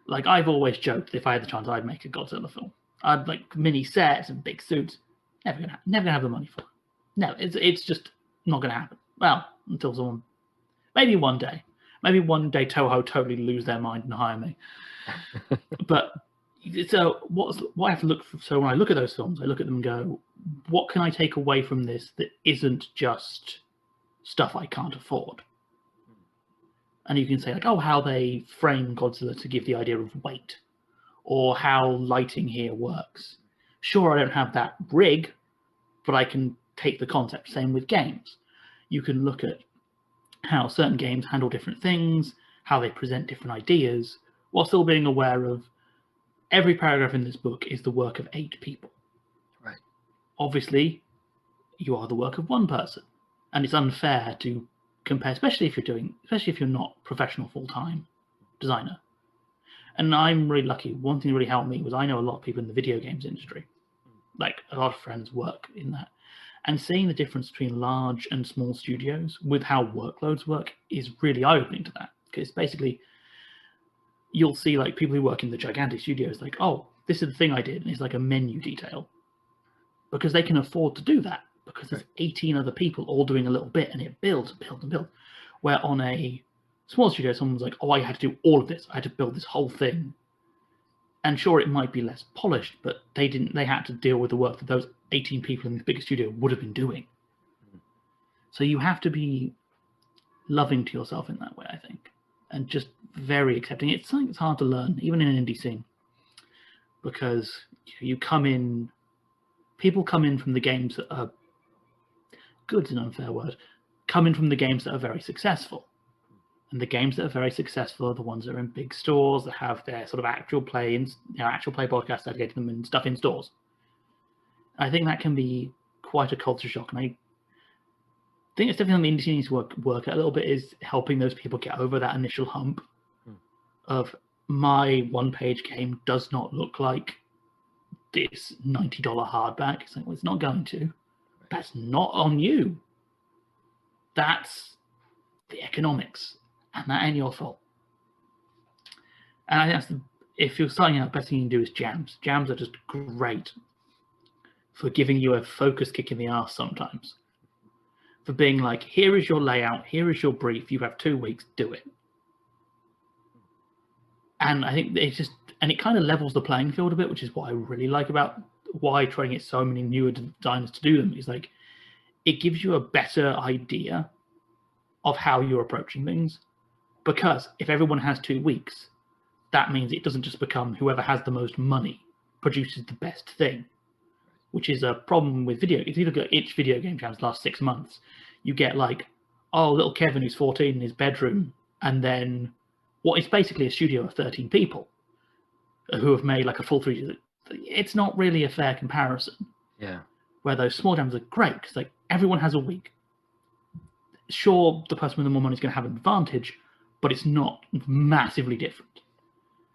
Like, I've always joked that if I had the chance, I'd make a Godzilla film. I'd like mini sets and big suits. Never gonna have the money for it. No, it's just not gonna happen. Well, until someone, maybe one day Toho totally lose their mind and hire me. But so what I have to look for, so when I look at those films, I look at them and go, what can I take away from this that isn't just stuff I can't afford? And you can say like, oh, how they frame Godzilla to give the idea of weight, or how lighting here works. Sure, I don't have that rig, but I can take the concept. Same with games. You can look at how certain games handle different things, how they present different ideas, while still being aware of every paragraph in this book is the work of 8 people. Right. Obviously, you are the work of one person, and it's unfair to compare, especially if you're not professional full-time designer. And I'm really lucky. One thing that really helped me was I know a lot of people in the video games industry. Like, a lot of friends work in that. And seeing the difference between large and small studios with how workloads work is really eye-opening to that. Because basically, you'll see like people who work in the gigantic studios like, oh, this is the thing I did, and it's like a menu detail. Because they can afford to do that. Because there's 18 other people all doing a little bit, and it builds and builds and builds. Where on a small studio, someone's like, oh, I had to do all of this. I had to build this whole thing. And sure, it might be less polished, but they had to deal with the work that those 18 people in the bigger studio would have been doing. So you have to be loving to yourself in that way, I think, and just very accepting. It's something that's hard to learn, even in an indie scene, because people come in from the games that are, good's an unfair word, coming from the games that are very successful. And the games that are very successful are the ones that are in big stores that have their sort of actual play podcasts dedicated to them and stuff in stores. I think that can be quite a culture shock, and I think it's definitely something the industry needs to work at a little bit, is helping those people get over that initial hump of my one-page game does not look like this $90 hardback. It's like, well, it's not going to. That's not on you. That's the economics, and that ain't your fault. And I think if you're starting out, the best thing you can do is jams. Jams are just great for giving you a focus kick in the arse sometimes. For being like, here is your layout, here is your brief, you have 2 weeks, do it. And I think it kind of levels the playing field a bit, which is what I really like about why trying to get so many newer designers to do them. Is like, it gives you a better idea of how you're approaching things. Because if everyone has 2 weeks, that means it doesn't just become whoever has the most money produces the best thing, which is a problem with video. If you look at each video game channel's last 6 months, you get like, oh, little Kevin who's 14 in his bedroom, and then what is basically a studio of 13 people who have made like a full 3D. It's not really a fair comparison. Yeah. Where those small jams are great because like everyone has a week. Sure, the person with the more money is going to have an advantage, but it's not massively different.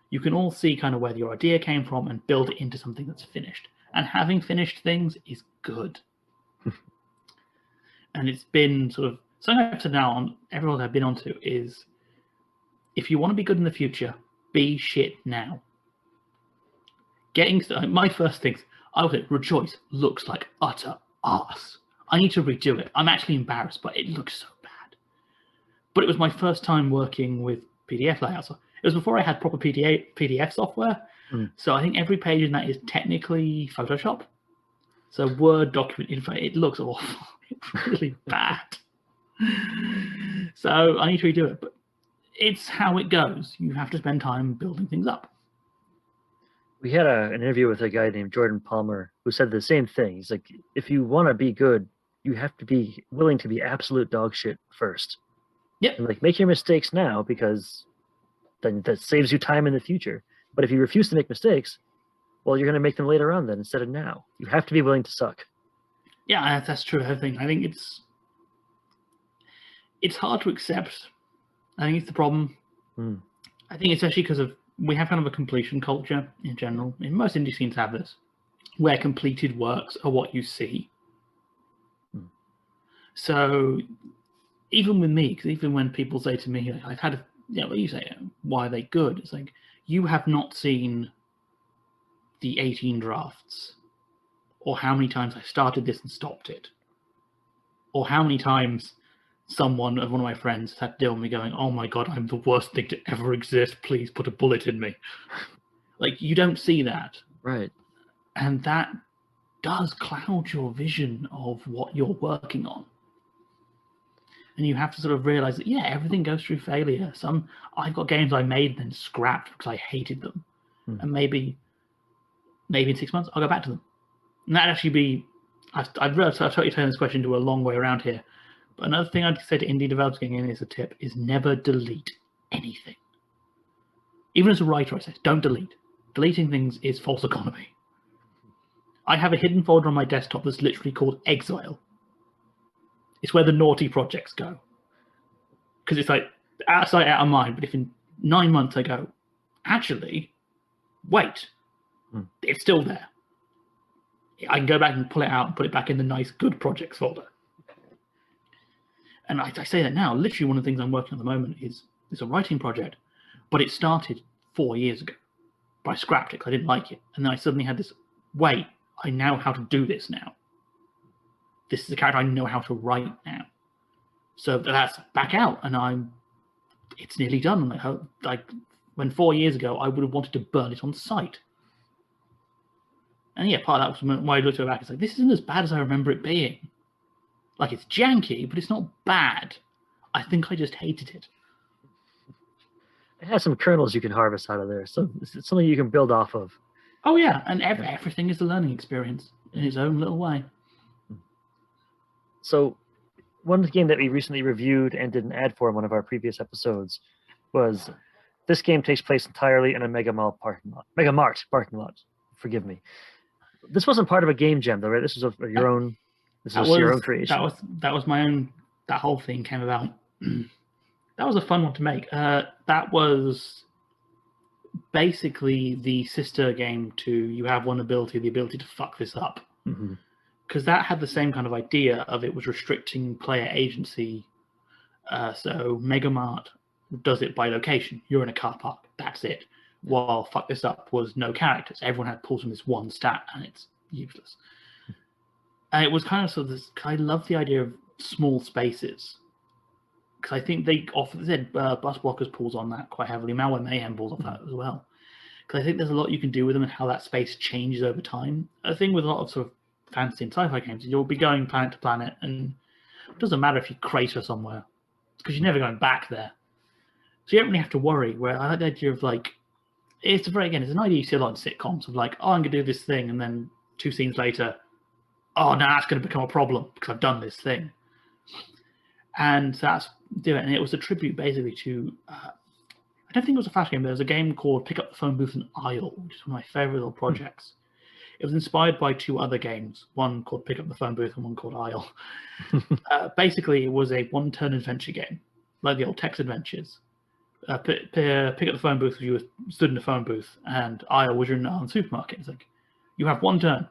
You can all see kind of where your idea came from and build it into something that's finished. And having finished things is good. And it's been sort of something I've said now on everyone I've been onto is, if you want to be good in the future, be shit now. My first things, I would say, Rejoice looks like utter arse. I need to redo it. I'm actually embarrassed, but it looks so bad. But it was my first time working with PDF layouts. It was before I had proper PDF software. So I think every page in that is technically Photoshop. So Word document, in fact, it looks awful. It's really bad. So I need to redo it. But it's how it goes. You have to spend time building things up. We had an interview with a guy named Jordan Palmer who said the same thing. He's like, if you want to be good, you have to be willing to be absolute dog shit first. Yep. And like, make your mistakes now, because then that saves you time in the future. But if you refuse to make mistakes, well, you're going to make them later on then instead of now. You have to be willing to suck. Yeah, that's true. I think it's hard to accept. I think it's the problem. I think especially because we have kind of a completion culture in general. In most indie scenes have this, where completed works are what you see. So even with me, because even when people say to me, I've had what you say, why are they good? It's like, you have not seen the 18 drafts, or how many times I started this and stopped it, or how many times one of my friends had to deal with me going, oh my god, I'm the worst thing to ever exist, please put a bullet in me. Like, you don't see that. Right. And that does cloud your vision of what you're working on. And you have to sort of realize that, yeah, everything goes through failure. I've got games I made and then scrapped because I hated them. And maybe in 6 months, I'll go back to them. And that'd actually be, I've totally turned this question to a long way around here. But another thing I'd say to indie developers getting in as a tip is never delete anything. Even as a writer, I say, don't delete. Deleting things is false economy. I have a hidden folder on my desktop that's literally called Exile. It's where the naughty projects go. Because it's like, out of sight, out of mind. But if in 9 months I go, actually, wait, it's still there. I can go back and pull it out and put it back in the nice, good projects folder. And I say that now, literally one of the things I'm working on at the moment is a writing project, but it started 4 years ago. But I scrapped it because I didn't like it. And then I suddenly had this, wait, I know how to do this now. This is a character I know how to write now. So that's back out, and it's nearly done. Like when 4 years ago, I would have wanted to burn it on site. And yeah, part of that was why I looked at it back. It's like, this isn't as bad as I remember it being. Like, it's janky, but it's not bad. I think I just hated it. It has some kernels you can harvest out of there. So it's something you can build off of. Oh yeah, and everything is a learning experience in its own little way. So one game that we recently reviewed and did an ad for in one of our previous episodes was this game takes place entirely in a Mega Mall parking lot. Mega Mart parking lot. Forgive me. This wasn't part of a game jam, though, right? This was your own. This was your own creation. That was my own. That whole thing came about. That was a fun one to make. That was basically the sister game to You Have One Ability, the ability to fuck this up. Because that had the same kind of idea of it was restricting player agency. So Megamart does it by location. You're in a car park. That's it. While Fuck This Up was no characters. Everyone had pulls from this one stat, and it's useless. And it was kind of sort of this. I love the idea of small spaces. Because I think they often said Bus Blockers pulls on that quite heavily. Malware Mayhem pulls off that as well. Because I think there's a lot you can do with them and how that space changes over time. A thing with a lot of sort of fantasy and sci-fi games is you'll be going planet to planet, and it doesn't matter if you crater somewhere, because you're never going back there. So you don't really have to worry. Where I like the idea of like, it's an idea you see a lot in sitcoms of like, oh, I'm going to do this thing, and then 2 scenes later, oh, now that's going to become a problem because I've done this thing. And so that's do it. And it was a tribute basically to, I don't think it was a Flash game, but there was a game called Pick Up the Phone Booth and Isle, which is one of my favorite little projects. It was inspired by 2 other games, one called Pick Up the Phone Booth and one called Isle. Basically, it was a one-turn adventure game, like the old text adventures. Pick Up the Phone Booth, you were stood in a phone booth, and Isle was your in supermarket. It's like, you have 1 turn.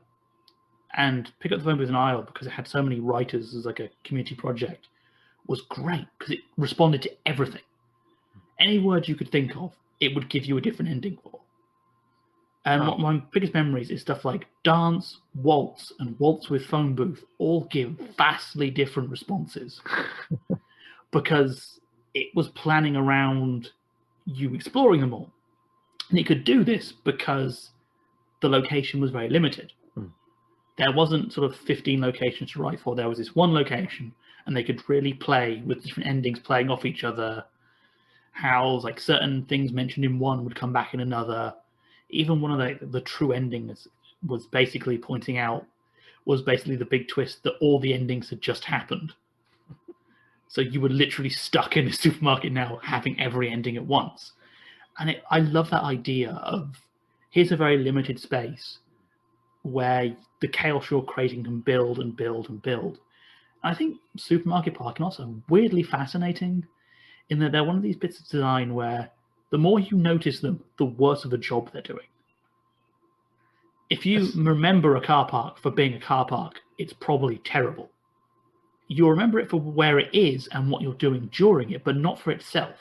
And Pick Up the Phone Booth and Isle, because it had so many writers as like a community project, was great because it responded to everything. Any word you could think of, it would give you a different ending for. And one of my biggest memories is stuff like Dance, Waltz, and Waltz with Phone Booth all give vastly different responses. Because it was planning around you exploring them all. And it could do this because the location was very limited. There wasn't sort of 15 locations to write for. There was this one location, and they could really play with different endings playing off each other. How like certain things mentioned in one would come back in another. Even one of the true endings was basically pointing out, was basically the big twist that all the endings had just happened. So you were literally stuck in a supermarket now having every ending at once. And I love that idea of, here's a very limited space where the chaos you're creating can build and build and build. And I think supermarket parking lots are weirdly fascinating in that they're one of these bits of design where the more you notice them, the worse of a job they're doing. If you remember a car park for being a car park, it's probably terrible. You'll remember it for where it is and what you're doing during it, but not for itself.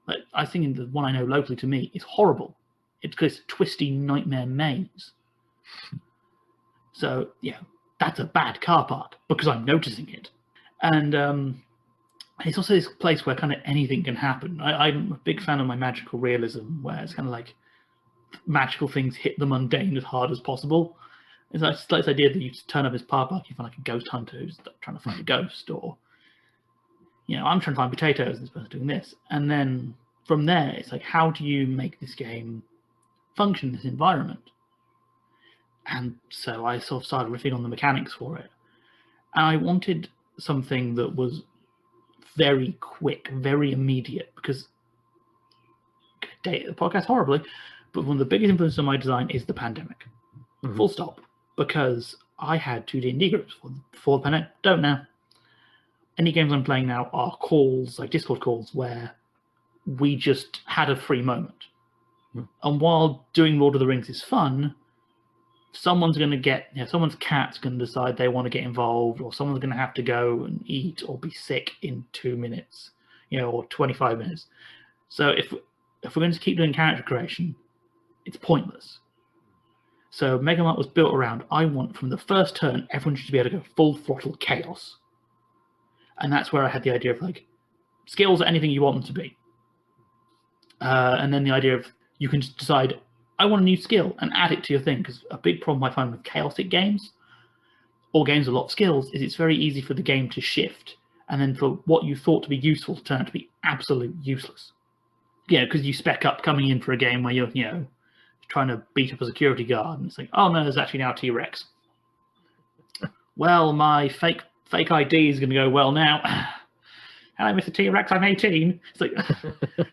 Like, I think the one I know locally to me is horrible. It's because it's a twisty nightmare maze. So, yeah, that's a bad car park because I'm noticing it. And it's also this place where kind of anything can happen. I'm a big fan of my magical realism, where it's kind of like magical things hit the mundane as hard as possible. It's like this idea that you turn up his car park, you find like a ghost hunter who's trying to find a ghost, or, you know, I'm trying to find potatoes and this person's doing this. And then from there, it's like, how do you make this game function in this environment? And so I sort of started riffing on the mechanics for it. And I wanted something that was very quick, very immediate, because I date the podcast horribly, but one of the biggest influences on my design is the pandemic. Full stop. Because I had 2 D&D groups before the pandemic. Don't now. Any games I'm playing now are calls, like Discord calls, where we just had a free moment. And while doing Lord of the Rings is fun, someone's going to get, someone's cat's going to decide they want to get involved, or someone's going to have to go and eat or be sick in 2 minutes, or 25 minutes. So if we're going to keep doing character creation, it's pointless. So Megamart was built around, I want from the first turn, everyone should be able to go full throttle chaos. And that's where I had the idea of like, skills are anything you want them to be. And then the idea of, you can just decide, I want a new skill and add it to your thing. Because a big problem I find with chaotic games, or games with a lot of skills, is it's very easy for the game to shift. And then for what you thought to be useful to turn out to be absolute useless. Because you spec up coming in for a game where you're, trying to beat up a security guard, and it's like, oh no, there's actually now a T-Rex. Well, my fake fake ID is going to go, well, now, hello, Mr. T-Rex, I'm 18. It's like,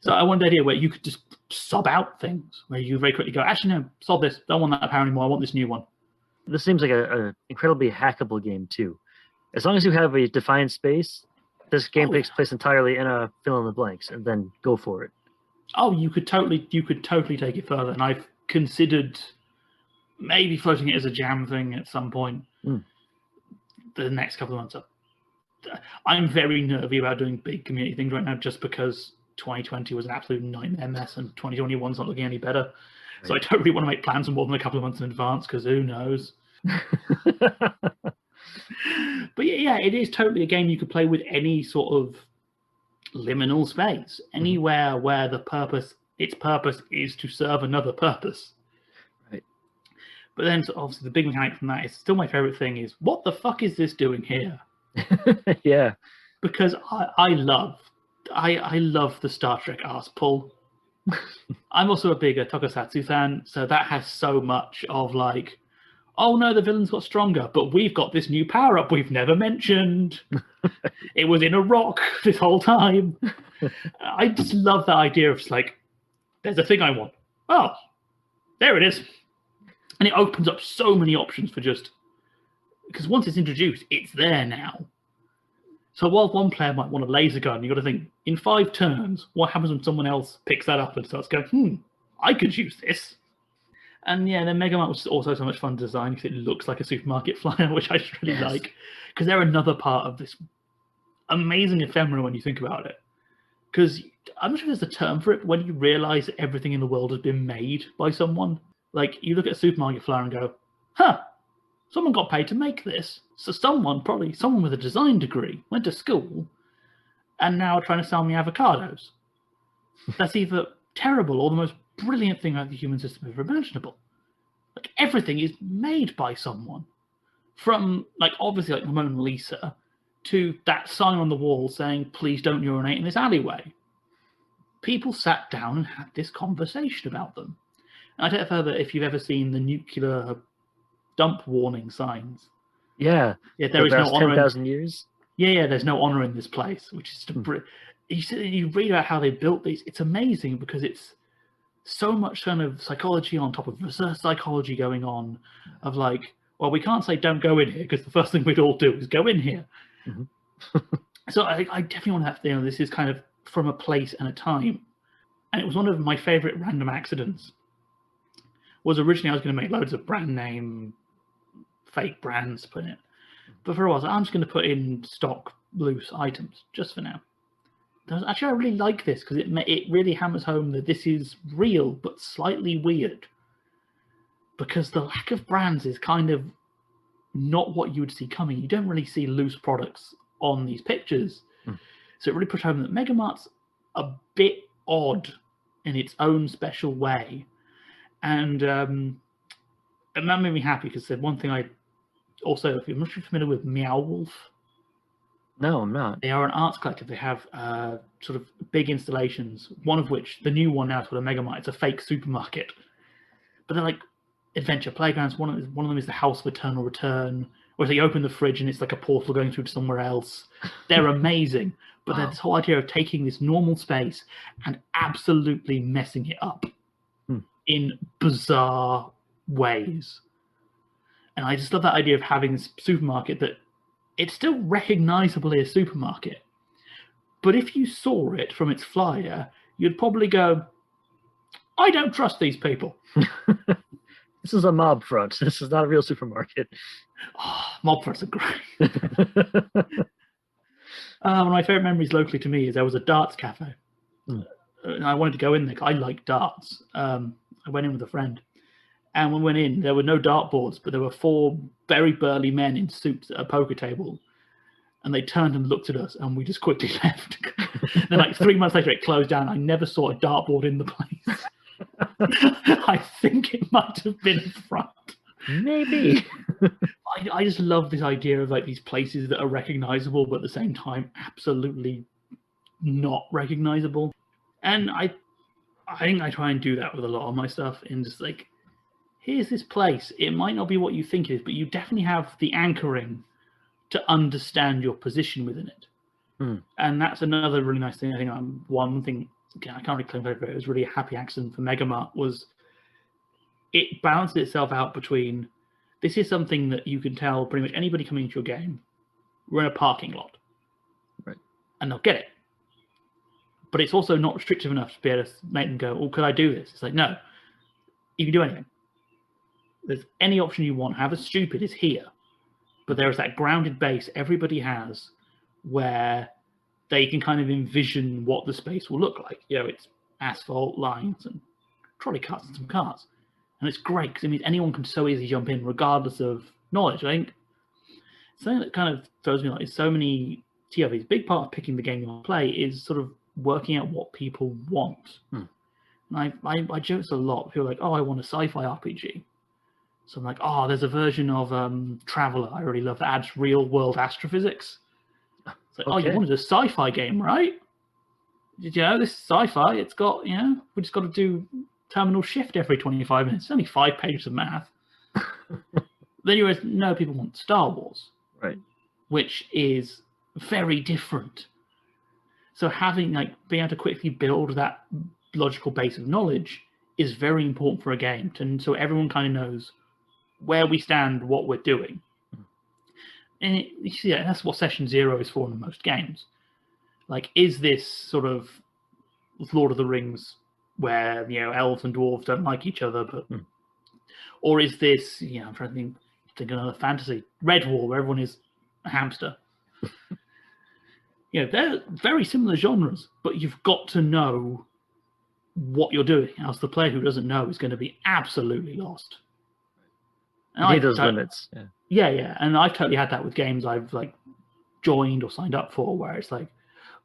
so I wanted an idea where you could just sub out things, where you very quickly go, actually, no, solve this. Don't want that power anymore. I want this new one. This seems like a incredibly hackable game too. As long as you have a defined space, this game takes place entirely in a fill in the blanks, and then go for it. Oh, you could totally take it further, and I've considered maybe floating it as a jam thing at some point. The next couple of months. I'm very nervy about doing big community things right now, just because 2020 was an absolute nightmare mess, and 2021's not looking any better. Right. So I don't really want to make plans for more than a couple of months in advance, because who knows. But yeah, it is totally a game you could play with any sort of liminal space, anywhere where its purpose is to serve another purpose. Right. But then, so obviously, the big mechanic from that is still my favorite thing is, what the fuck is this doing here? Yeah. Because I love the Star Trek arse pull. I'm also a bigger Tokusatsu fan, so that has so much of like, oh no, the villains got stronger, but we've got this new power-up we've never mentioned. It was in a rock this whole time. I just love that idea of just like, there's a thing I want. Oh, there it is. And it opens up so many options for just, because once it's introduced, it's there now. So while one player might want a laser gun, you've got to think, in 5 turns, what happens when someone else picks that up and starts going, I could use this. And yeah, then Megamart was also so much fun to design because it looks like a supermarket flyer, which I just really like. Because they're another part of this amazing ephemera when you think about it. Because I'm not sure there's a term for it, but when you realise that everything in the world has been made by someone, like you look at a supermarket flyer and go, someone got paid to make this. So probably someone with a design degree, went to school, and now are trying to sell me avocados. That's either terrible or the most brilliant thing about the human system ever imaginable. Like everything is made by someone. From like obviously like the Mona Lisa to that sign on the wall saying, please don't urinate in this alleyway. People sat down and had this conversation about them. And I don't know further if you've ever seen the nuclear dump warning signs. Yeah. There is no honor. 10,000 years. Yeah, there's no honor in this place, which is you read about how they built these. It's amazing because it's so much kind of psychology on top of research psychology going on, of like, well, we can't say don't go in here because the first thing we'd all do is go in here. So I definitely want to have, this is kind of from a place and a time, and it was one of my favorite random accidents. Was originally I was going to make loads of brand name fake brands put in it, but for a while I'm just going to put in stock loose items just for now. Actually, I really like this because it really hammers home that this is real but slightly weird, because the lack of brands is kind of not what you would see coming. You don't really see loose products on these pictures, so it really puts home that Megamart's a bit odd in its own special way, and that made me happy because one thing I also, if you're not familiar with Meow Wolf. No, I'm not. They are an arts collective. They have sort of big installations, one of which, the new one now is called a Megamart. It's a fake supermarket. But they're like adventure playgrounds. One of them is the House of Eternal Return, where they open the fridge and it's like a portal going through to somewhere else. They're amazing. But wow. This whole idea of taking this normal space and absolutely messing it up in bizarre ways. And I just love that idea of having this supermarket that it's still recognizably a supermarket. But if you saw it from its flyer, you'd probably go, I don't trust these people. This is a mob front. This is not a real supermarket. Oh, mob fronts are great. One of my favorite memories locally to me is there was a darts cafe. And I wanted to go in there. I like darts. I went in with a friend. And when we went in, there were no dartboards, but there were 4 very burly men in suits at a poker table. And they turned and looked at us, and we just quickly left. Then, like 3 months later, it closed down. I never saw a dartboard in the place. I think it might have been a front. Maybe. I just love this idea of like these places that are recognizable, but at the same time, absolutely not recognizable. And I think I try and do that with a lot of my stuff, in just like, here's this place. It might not be what you think it is, but you definitely have the anchoring to understand your position within it. And that's another really nice thing. I think one thing, again, I can't really claim credit for it, was really a happy accident for Megamart, was it balanced itself out between, this is something that you can tell pretty much anybody coming into your game, we're in a parking lot. Right. And they'll get it. But it's also not restrictive enough to be able to make them go, oh, could I do this? It's like, no, you can do anything. There's any option you want. However stupid is here. But there is that grounded base everybody has where they can kind of envision what the space will look like. You know, it's asphalt, lines, and trolley carts and some cars. And it's great because it means anyone can so easily jump in regardless of knowledge. I think something that kind of throws me like is so many TRPGs. Big part of picking the game you want to play is sort of working out what people want. And I joke a lot. People are like, oh, I want a sci-fi RPG. So I'm like, oh, there's a version of Traveller I really love that adds real-world astrophysics. It's like, oh, you wanted a sci-fi game, right? Did you know this is sci-fi? It's got, you know, we just got to do terminal shift every 25 minutes. It's only 5 pages of math. Then you realize, no, people want Star Wars. Right. Which is very different. So having, like, being able to quickly build that logical base of knowledge is very important for a game. So everyone kind of knows where we stand, what we're doing. And you see, that's what Session 0 is for in most games. Like, is this sort of Lord of the Rings where, you know, elves and dwarves don't like each other, but or is this, you know, I'm trying to think of another fantasy, Redwall, where everyone is a hamster. You know, they're very similar genres, but you've got to know what you're doing, else the player who doesn't know is going to be absolutely lost. And you need those limits. Yeah, and I've totally had that with games I've like joined or signed up for, where it's like,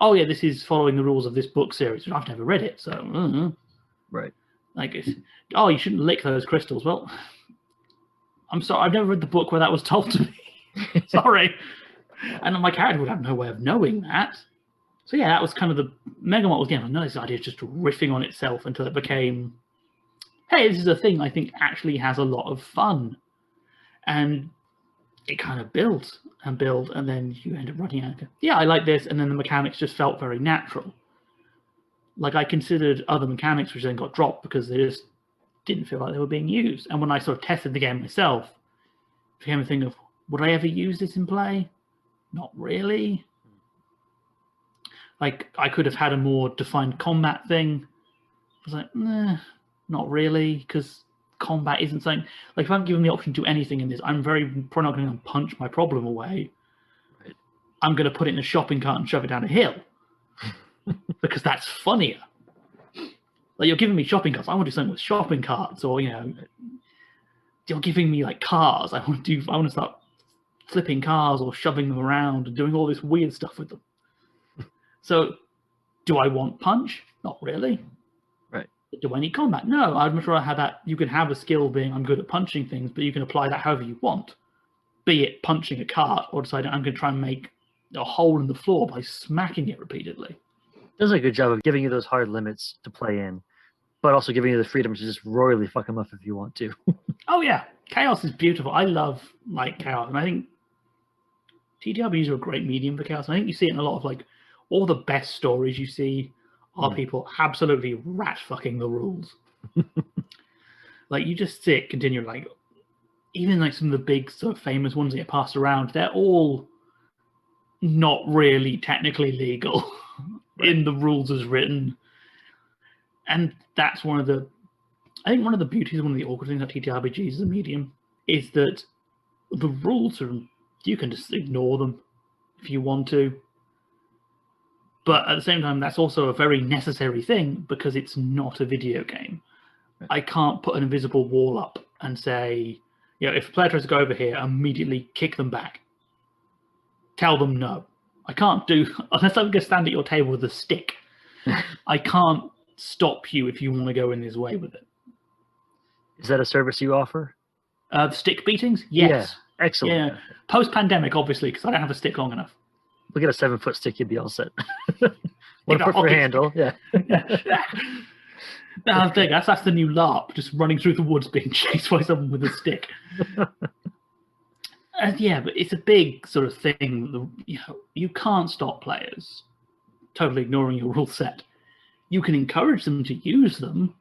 oh yeah, this is following the rules of this book series, and I've never read it, so right. Like, oh, you shouldn't lick those crystals. Well, I'm sorry, I've never read the book where that was told to me. Sorry. And my character would have no way of knowing that. So yeah, that was kind of the Megamart was getting. No, this idea is just riffing on itself until it became, hey, this is a thing I think actually has a lot of fun. And it kind of builds, and then you end up running out. Yeah, I like this, and then the mechanics just felt very natural. Like, I considered other mechanics which then got dropped because they just didn't feel like they were being used. And when I sort of tested the game myself, it became a thing of, would I ever use this in play? Not really. Like, I could have had a more defined combat thing. I was like, nah, not really, because combat isn't something. Like, if I'm given the option to do anything in this, I'm probably not going to punch my problem away. Right. I'm going to put it in a shopping cart and shove it down a hill. Because that's funnier. Like, you're giving me shopping carts. I want to do something with shopping carts, or, you know, you're giving me like cars. I want to start flipping cars or shoving them around and doing all this weird stuff with them. So, do I want punch? Not really. Right. Do I need combat? No. I'd much rather have that. You can have a skill being I'm good at punching things, but you can apply that however you want. Be it punching a cart or deciding I'm going to try and make a hole in the floor by smacking it repeatedly. It does a good job of giving you those hard limits to play in, but also giving you the freedom to just royally fuck them up if you want to. Oh yeah, chaos is beautiful. I love like chaos, and I think TTRPGs are a great medium for chaos. I think you see it in a lot of like all the best stories you see are people absolutely rat fucking the rules. Like, you just see it continue. Like, even like some of the big sort of famous ones that get passed around, they're all not really technically legal. Right. In the rules as written. And that's one of the beauties, one of the awkward things about TTRPGs as a medium is that the rules are, you can just ignore them if you want to. But at the same time, that's also a very necessary thing because it's not a video game. Right. I can't put an invisible wall up and say, you know, if a player tries to go over here, immediately kick them back. Tell them no. I can't do, unless I'm going to stand at your table with a stick, I can't stop you if you want to go in this way with it. Is that a service you offer? The stick beatings? Yes. Yeah, excellent. Yeah. Post-pandemic, obviously, because I don't have a stick long enough. Look at a 7-foot stick, you'd be all set. 1 foot for handle, yeah. No, that's the new LARP, just running through the woods being chased by someone with a stick. Yeah, but it's a big sort of thing. You can't stop players totally ignoring your rule set. You can encourage them to use them.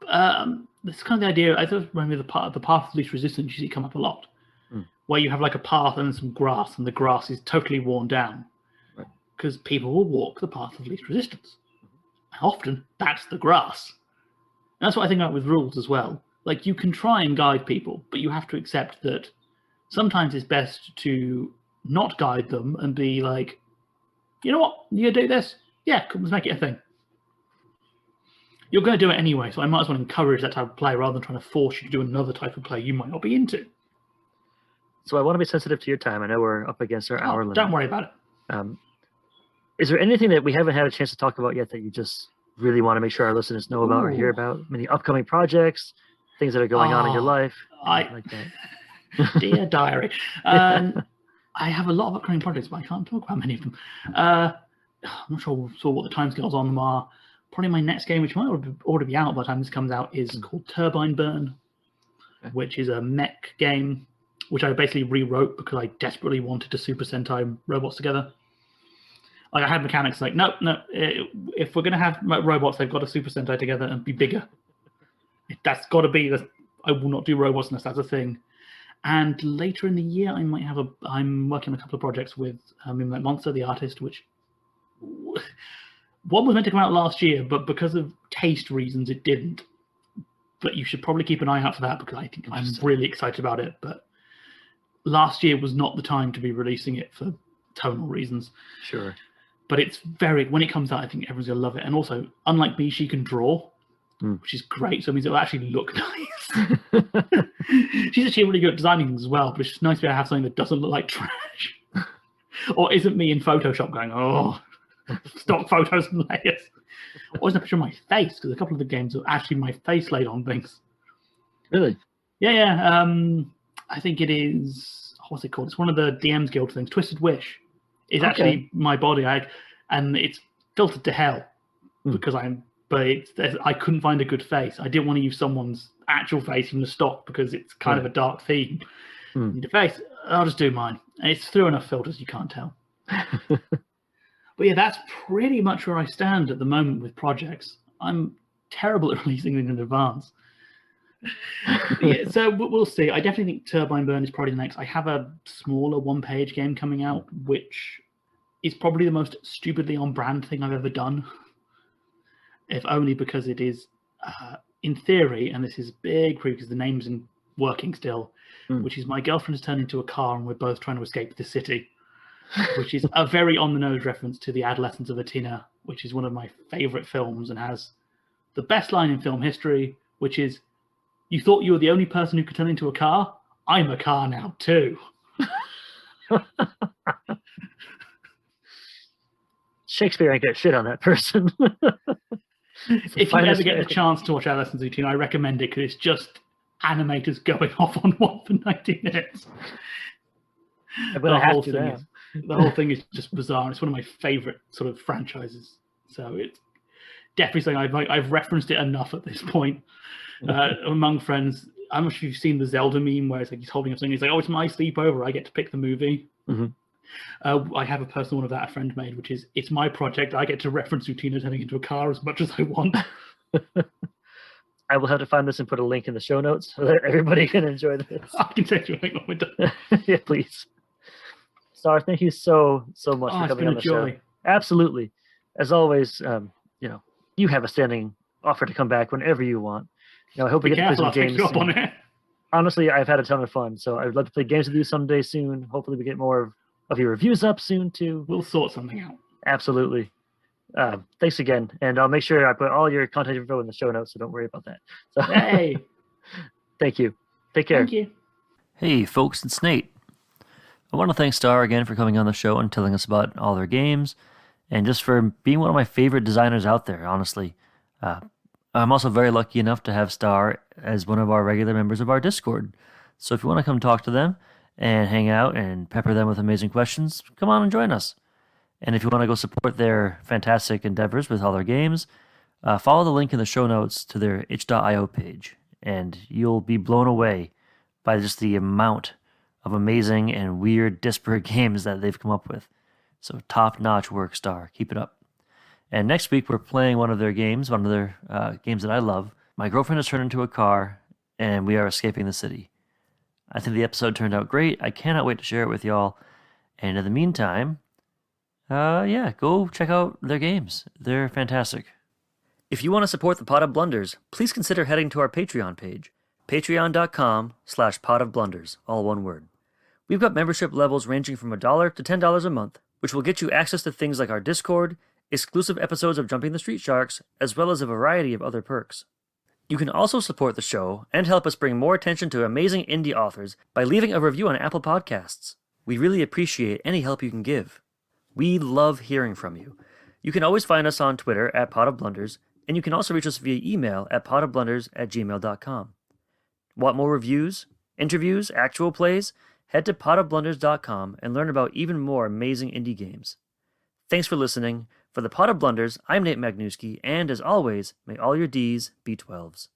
That's kind of the idea. I thought remember the path of least resistance. You see it come up a lot, where you have like a path and some grass, and the grass is totally worn down because people will walk the path of least resistance. And often that's the grass. And that's what I think about with rules as well. Like, you can try and guide people, but you have to accept that sometimes it's best to not guide them and be like, you know what, you gonna do this? Yeah, let's make it a thing. You're going to do it anyway, so I might as well encourage that type of play rather than trying to force you to do another type of play you might not be into. So I want to be sensitive to your time. I know we're up against our hour limit. Don't worry about it. Is there anything that we haven't had a chance to talk about yet that you just really want to make sure our listeners know about or hear about? Many upcoming projects, things that are going on in your life, like that. Dear diary. I have a lot of upcoming projects, but I can't talk about many of them. I'm not sure what the timescales on them are. Probably my next game, which might already be out by the time this comes out, is called Turbine Burn, which is a mech game, which I basically rewrote because I desperately wanted to Super Sentai robots together. Like, I had mechanics like, no, if we're going to have robots, they've got to Super Sentai together and be bigger. That's got to be, I will not do robots unless that's a thing. And later in the year, I'm working on a couple of projects with Moonlight Monster, the artist, which one was meant to come out last year, but because of taste reasons, it didn't. But you should probably keep an ey out for that because I think I'm really excited about it. But last year was not the time to be releasing it for tonal reasons. Sure. But it's when it comes out, I think everyone's going to love it. And also, unlike me, she can draw, which is great. So it means it'll actually look nice. She's actually really good at designing things as well, but it's just nice to be able to have something that doesn't look like trash. Or isn't me in Photoshop going, oh, stock photos and layers. Or isn't a picture of my face, because a couple of the games are actually my face laid on things. Really? Yeah. I think it is, what's it called? It's one of the DMs Guild things. Twisted Wish is actually my body. And it's filtered to hell because I couldn't find a good face. I didn't want to use someone's actual face in the stock because it's kind of a dark theme. Need a face. I'll just do mine. And it's through enough filters you can't tell. But yeah, that's pretty much where I stand at the moment with projects. I'm terrible at releasing them in advance. So we'll see. I definitely think Turbine Burn is probably the next. I have a smaller one-page game coming out, which is probably the most stupidly on-brand thing I've ever done. If only because it is, in theory, and this is big proof because the name's in working still, which is my girlfriend has turned into a car and we're both trying to escape the city. Which is a very on-the-nose reference to The Adolescence of Atina, which is one of my favourite films and has the best line in film history, which is, "You thought you were the only person who could turn into a car? I'm a car now, too." Shakespeare ain't got shit on that person. If you ever get the chance to watch Adolescence of Atina, I recommend it because it's just animators going off on one for 90 minutes. The whole thing is just bizarre. It's one of my favorite sort of franchises. So it's definitely something I've referenced it enough at this point among friends. I'm not sure if you've seen the Zelda meme where it's like he's holding up something. He's like, "Oh, it's my sleepover. I get to pick the movie." I have a personal one of that a friend made, which is, "It's my project. I get to reference Utina turning into a car as much as I want." I will have to find this and put a link in the show notes so that everybody can enjoy this. I can send you a link when we're done. Yeah, please. Star, thank you so much for coming on the show. Absolutely. As always, you have a standing offer to come back whenever you want. I hope we get to play some games soon. Honestly, I've had a ton of fun, so I'd love to play games with you someday soon. Hopefully we get more of your reviews up soon, too. We'll sort something out. Absolutely. Thanks again, and I'll make sure I put all your contact info in the show notes, so don't worry about that. So, hey! Thank you. Take care. Thank you. Hey, folks, it's Nate. I want to thank Star again for coming on the show and telling us about all their games, and just for being one of my favorite designers out there, honestly. I'm also very lucky enough to have Star as one of our regular members of our Discord. So if you want to come talk to them and hang out and pepper them with amazing questions, come on and join us. And if you want to go support their fantastic endeavors with all their games, follow the link in the show notes to their itch.io page, and you'll be blown away by just the amount of amazing and weird, disparate games that they've come up with. So top-notch work, Star. Keep it up. And next week, we're playing one of their games games that I love. My girlfriend has turned into a car, and we are escaping the city. I think the episode turned out great. I cannot wait to share it with y'all. And in the meantime, go check out their games. They're fantastic. If you want to support the Pot of Blunders, please consider heading to our Patreon page, patreon.com/potofblunders, all one word. We've got membership levels ranging from $1 to $10 a month, which will get you access to things like our Discord, exclusive episodes of Jumping the Street Sharks, as well as a variety of other perks. You can also support the show and help us bring more attention to amazing indie authors by leaving a review on Apple Podcasts. We really appreciate any help you can give. We love hearing from you. You can always find us on Twitter at Pot of Blunders, and you can also reach us via email at potofblunders@gmail.com. Want more reviews, interviews, actual plays? Head to potofblunders.com and learn about even more amazing indie games. Thanks for listening. For the Pot of Blunders, I'm Nate Magnuski, and as always, may all your Ds be 12s.